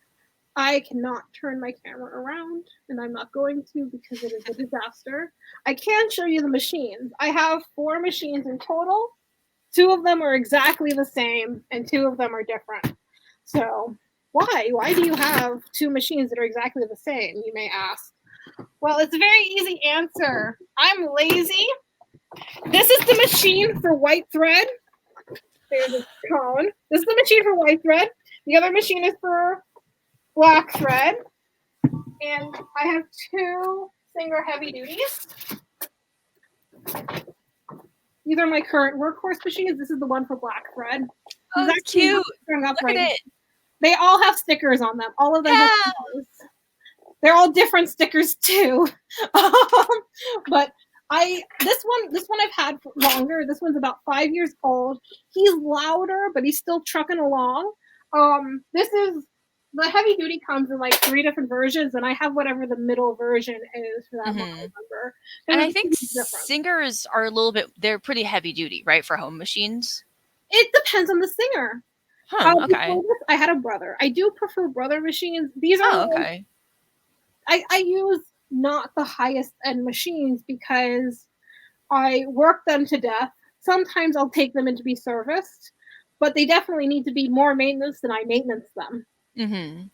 I cannot turn my camera around, and I'm not going to because it is a disaster. I can show you the machines. I have 4 machines in total. 2 of them are exactly the same, and 2 of them are different. So why? Why do you have 2 machines that are exactly the same, you may ask? Well, it's a very easy answer. I'm lazy. This is the machine for white thread. There's a cone. This is the machine for white thread. The other machine is for black thread. And I have 2 Singer heavy duties. These are my current workhorse machines. This is the one for black thread. Oh, that's cute. Look at it. They all have stickers on them. All of them have stickers. They're all different stickers too. But this one I've had for longer. This one's about 5 years old. He's louder, but he's still trucking along. This is the heavy duty comes in like 3 different versions, and I have whatever the middle version is for that model number. And There's I a think huge difference. singers are a little bit, they're pretty heavy duty, right, for home machines? It depends on the singer. Huh, okay. Before this, I had a brother. I do prefer brother machines. These are Oh, okay. I use not the highest end machines because I work them to death. Sometimes I'll take them in to be serviced, but they definitely need to be more maintenance than I maintenance them.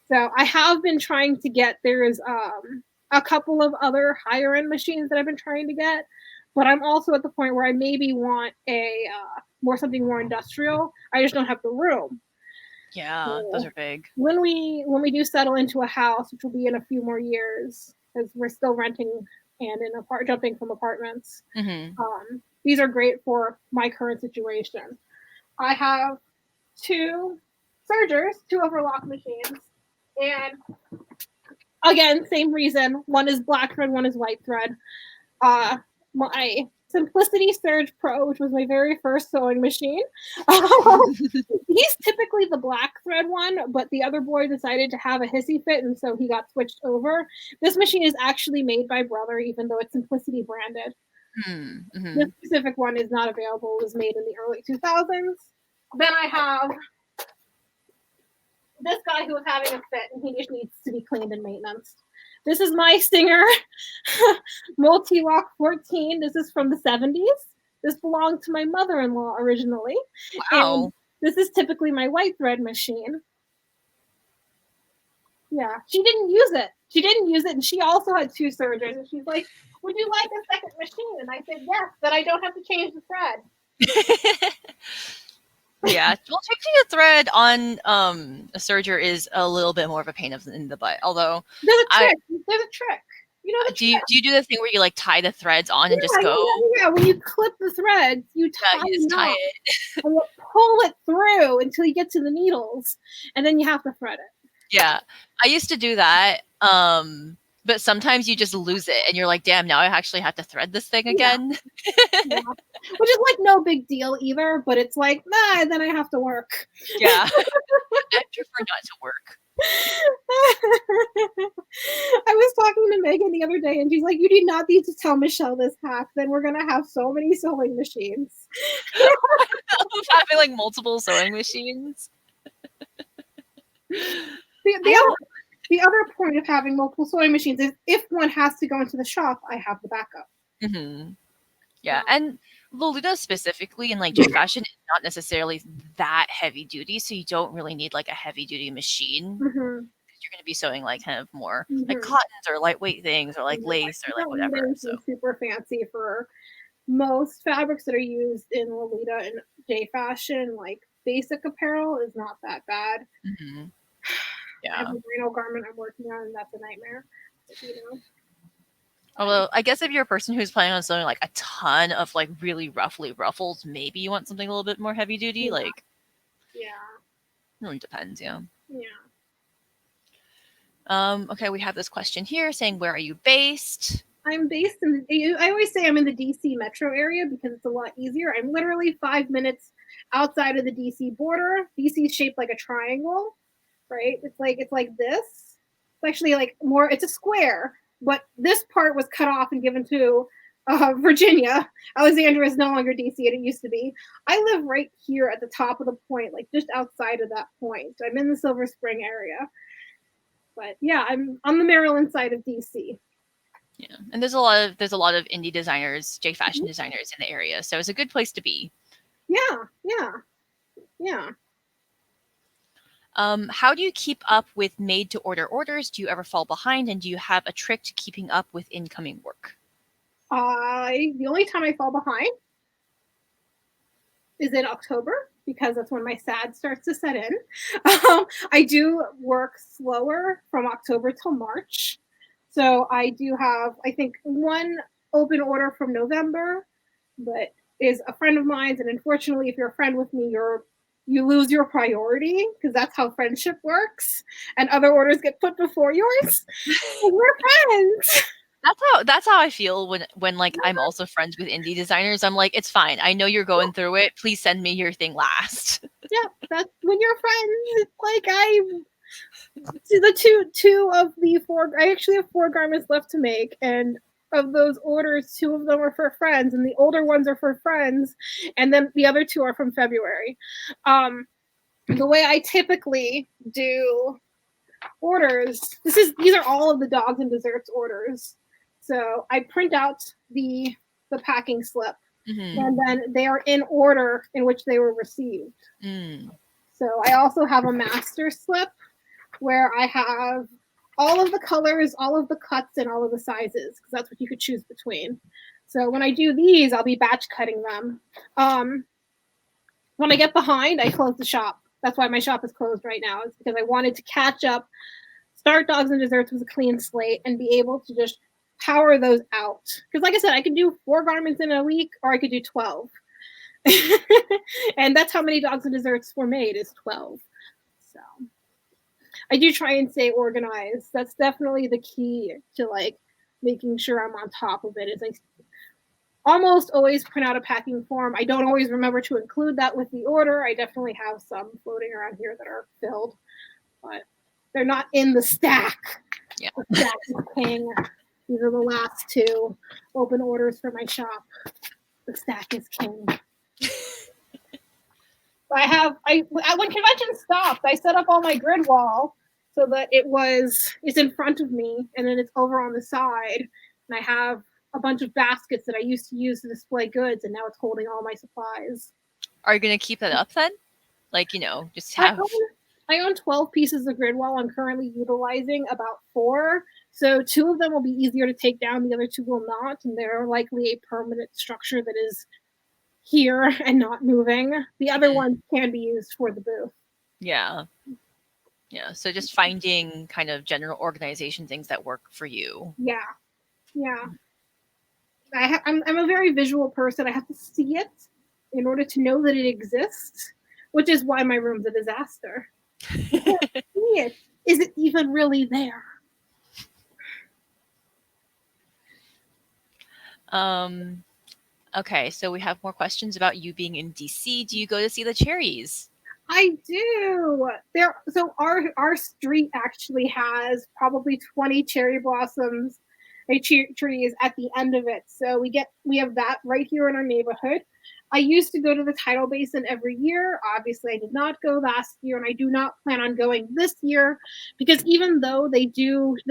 So I have been trying to get, there's a couple of other higher end machines that I've been trying to get, but I'm also at the point where I maybe want a something more industrial. I just don't have the room. Yeah, So those are big. when we do settle into a house, which will be in a few more years, because we're still renting and jumping from apartments. These are great for my current situation. I have 2 Sergers, 2 Overlock machines, and again, same reason. One is black thread, one is white thread. My Simplicity Surge Pro, which was my very first sewing machine. He's typically the black thread one, but the other boy decided to have a hissy fit, and so he got switched over. This machine is actually made by Brother, even though it's Simplicity branded. This specific one is not available. It was made in the early 2000s. Then I have this guy who was having a fit, and he just needs to be cleaned and maintenance. This is my Singer Multi-Lock 14. This is from the 70s. This belonged to my mother-in-law originally. Wow. And this is typically my white thread machine. Yeah, she didn't use it. She didn't use it, and she also had 2 Sergers. And she's like, would you like a second machine? And I said, yes, but I don't have to change the thread. Yeah, well, changing a thread on a serger is a little bit more of a pain in the butt. Although there's a trick. There's a trick. You know the do you do the thing where you like tie the threads on and just go? Yeah, when you clip the threads, you tie it and you pull it through until you get to the needles, and then you have to thread it. Yeah, I used to do that. But sometimes you just lose it and you're like, damn, now I actually have to thread this thing again. Yeah. Which is like no big deal either, but it's like, nah, then I have to work. Yeah. I prefer not to work. I was talking to Megan the other day and she's like, you do not need to tell Michelle this hack, then we're going to have so many sewing machines. Having like multiple sewing machines. The other point of having multiple sewing machines is if one has to go into the shop, I have the backup. Yeah, and Lolita specifically in like J fashion is not necessarily that heavy duty, so you don't really need like a heavy duty machine. You're going to be sewing like kind of more like cottons or lightweight things or like lace or like whatever. So super fancy for most fabrics that are used in Lolita and J fashion, like basic apparel is not that bad. Yeah. Every merino garment I'm working on, that's a nightmare. You know. Although I guess if you're a person who's planning on sewing like a ton of like really roughly ruffles, maybe you want something a little bit more heavy duty. Like, yeah, it really depends. Yeah. Yeah. Okay, we have this question here saying, "Where are you based?" I'm based in. I always say I'm in the DC metro area because it's a lot easier. I'm literally 5 minutes outside of the DC border. DC is shaped like a triangle. Right? It's like this. It's actually like more. It's a square, but this part was cut off and given to Virginia. Alexandria is no longer DC, and it used to be. I live right here at the top of the point, like just outside of that point. I'm in the Silver Spring area, but yeah, I'm on the Maryland side of DC. Yeah, and there's a lot of indie designers, J fashion designers in the area, so it's a good place to be. Yeah. How do you keep up with made-to-order orders? Do you ever fall behind, and do you have a trick to keeping up with incoming work? The only time I fall behind is in October because that's when my SAD starts to set in. I do work slower from October till March. So I do have, I think, one open order from November, but is a friend of mine's. And unfortunately, if you're a friend with me, you lose your priority because that's how friendship works, and other orders get put before yours. We're friends. That's how I feel when like I'm also friends with indie designers. I'm like, it's fine. I know you're going through it. Please send me your thing last. Yeah, that's when you're friends. It's like I see the two of the four. I actually have four garments left to make, and of those orders, two of them are for friends, and the older ones are for friends, and then the other two are from February. The way I typically do orders, these are all of the dogs and desserts orders. So I print out the packing slip, and then they are in order in which they were received. So I also have a master slip where I have all of the colors, all of the cuts, and all of the sizes, because that's what you could choose between. So when I do these, I'll be batch cutting them. When I get behind, I close the shop. That's why my shop is closed right now. It's because I wanted to catch up, start Dogs and Desserts with a clean slate, and be able to just power those out. Because like I said, I can do 4 garments in a week, or I could do 12. And that's how many Dogs and Desserts were made, is 12. So I do try and stay organized. That's definitely the key to like making sure I'm on top of it. Is I almost always print out a packing form. I don't always remember to include that with the order. I definitely have some floating around here that are filled, but they're not in the stack. Yeah. The stack is king. These are the last 2 open orders for my shop. The stack is king. When convention stopped, I set up all my grid wall so that it's in front of me, and then it's over on the side, and I have a bunch of baskets that I used to use to display goods, and now it's holding all my supplies. Are you going to keep that up then? Like, just have... I own 12 pieces of grid wall. I'm currently utilizing about 4. So 2 of them will be easier to take down. The other 2 will not. And they're likely a permanent structure that is here and not moving. The other ones can be used for the booth. Yeah. Yeah. So just finding kind of general organization things that work for you. Yeah. Yeah. I'm a very visual person. I have to see it in order to know that it exists, which is why my room's a disaster. I can't see it. Is it even really there? Okay, so we have more questions about you being in DC. Do you go to see the cherries? I do. So our street actually has probably 20 cherry blossoms, trees at the end of it. So we have that right here in our neighborhood. I used to go to the tidal basin every year. Obviously, I did not go last year, and I do not plan on going this year because even though they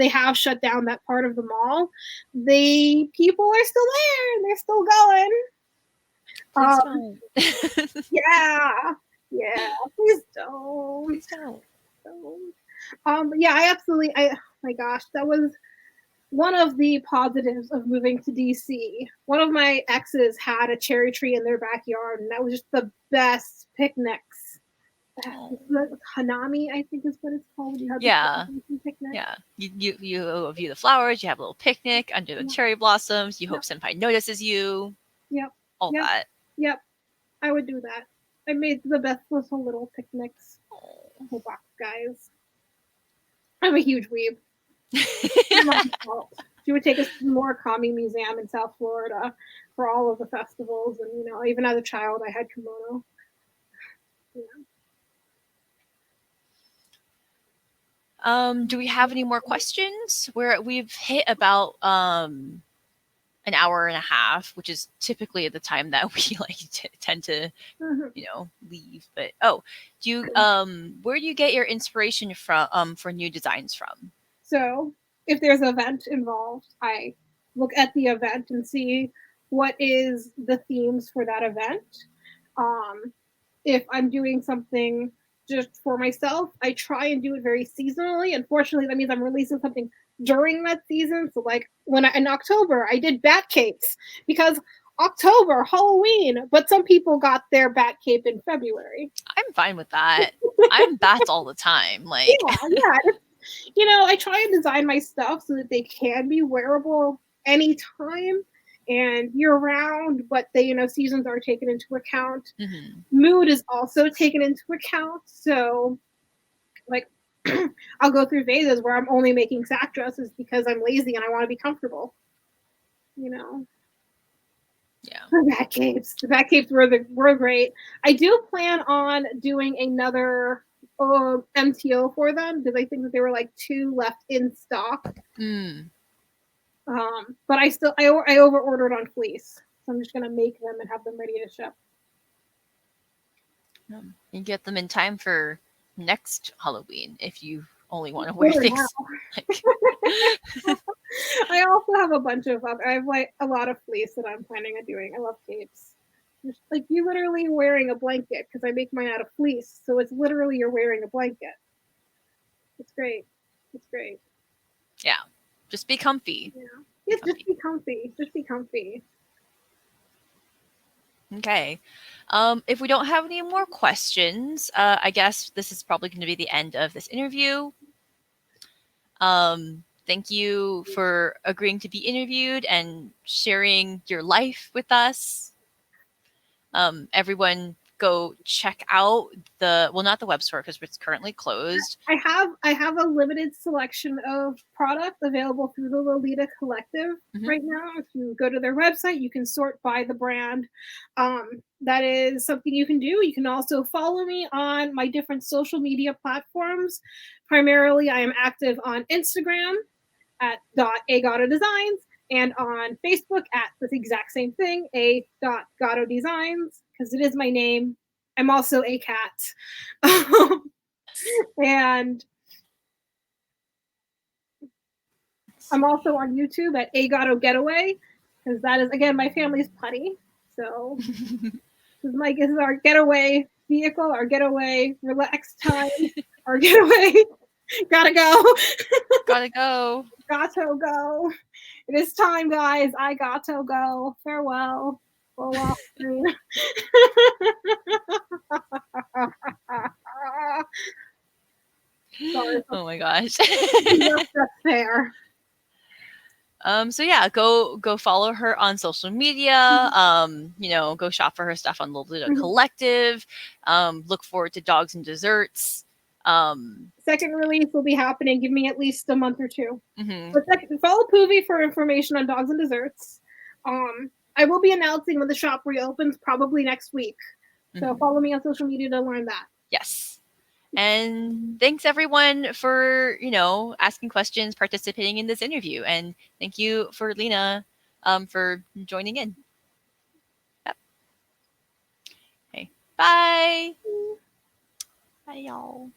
have shut down that part of the mall, people are still there and they're still going. Yeah. Please don't. Please don't. Yeah, oh my gosh, that was one of the positives of moving to DC. One of my exes had a cherry tree in their backyard, and that was just the best picnics. Hanami, I think is what it's called. Yeah. Yeah. You view the flowers, you have a little picnic under the cherry blossoms, you hope senpai notices you. Yep. All that. Yep. I would do that. I made the best little picnics. Oh, guys. I'm a huge weeb. She would take us to the Murakami Museum in South Florida for all of the festivals, and even as a child, I had kimono. Do we have any more questions? We've hit about an hour and a half, which is typically the time that we tend to leave. But do you where do you get your inspiration from for new designs from? So if there's an event involved, I look at the event and see what is the themes for that event. If I'm doing something just for myself, I try and do it very seasonally. Unfortunately, that means I'm releasing something during that season. So like in October, I did bat capes because October, Halloween, but some people got their bat cape in February. I'm fine with that. I'm bats all the time. Like yeah. I try and design my stuff so that they can be wearable anytime and year round, but seasons are taken into account. Mm-hmm. Mood is also taken into account. So like I'll go through phases where I'm only making sack dresses because I'm lazy and I want to be comfortable. Yeah. The back capes. The back capes were great. I do plan on doing another MTO for them because I think that there were like 2 left in stock. Mm. But I over ordered on fleece, so I'm just gonna make them and have them ready to ship. You get them in time for next Halloween if you only want to wear Order now. things like. I also have a bunch of I have like a lot of fleece that I'm planning on doing. I love capes. Just, like you literally wearing a blanket because I make mine out of fleece, so it's literally you're wearing a blanket. It's great. It's great. Yeah. Just be comfy. Yeah. Be Yes, just comfy. be comfy. Just be comfy. Okay. If we don't have any more questions, I guess this is probably going to be the end of this interview. Thank you for agreeing to be interviewed and sharing your life with us. Everyone go check out not the web store because it's currently closed. I have a limited selection of products available through the Lolita Collective right now. If you go to their website, you can sort by the brand. That is something you can do. You can also follow me on my different social media platforms. Primarily, I am active on Instagram at .agato designs and on Facebook at the exact same thing, a.gato designs, because it is my name. I'm also a cat. And I'm also on YouTube at A Gato Getaway because that is again my family's putty. So this is our getaway vehicle, our getaway relaxed time, our getaway. Gotta go. Gotta go. Gato go. It is time, guys. I gato go. Farewell. Full off screen. Sorry. Oh my gosh. That's fair. So yeah, go follow her on social media. Go shop for her stuff on Lolita Collective. Look forward to Dogs and Desserts. Second release will be happening. Give me at least a month or 2. Mm-hmm. Follow Poovy for information on Dogs and Desserts. I will be announcing when the shop reopens probably next week. So follow me on social media to learn that. Yes. And thanks everyone for, asking questions, participating in this interview. And thank you for Lena for joining in. Yep. Okay. Bye. Bye y'all.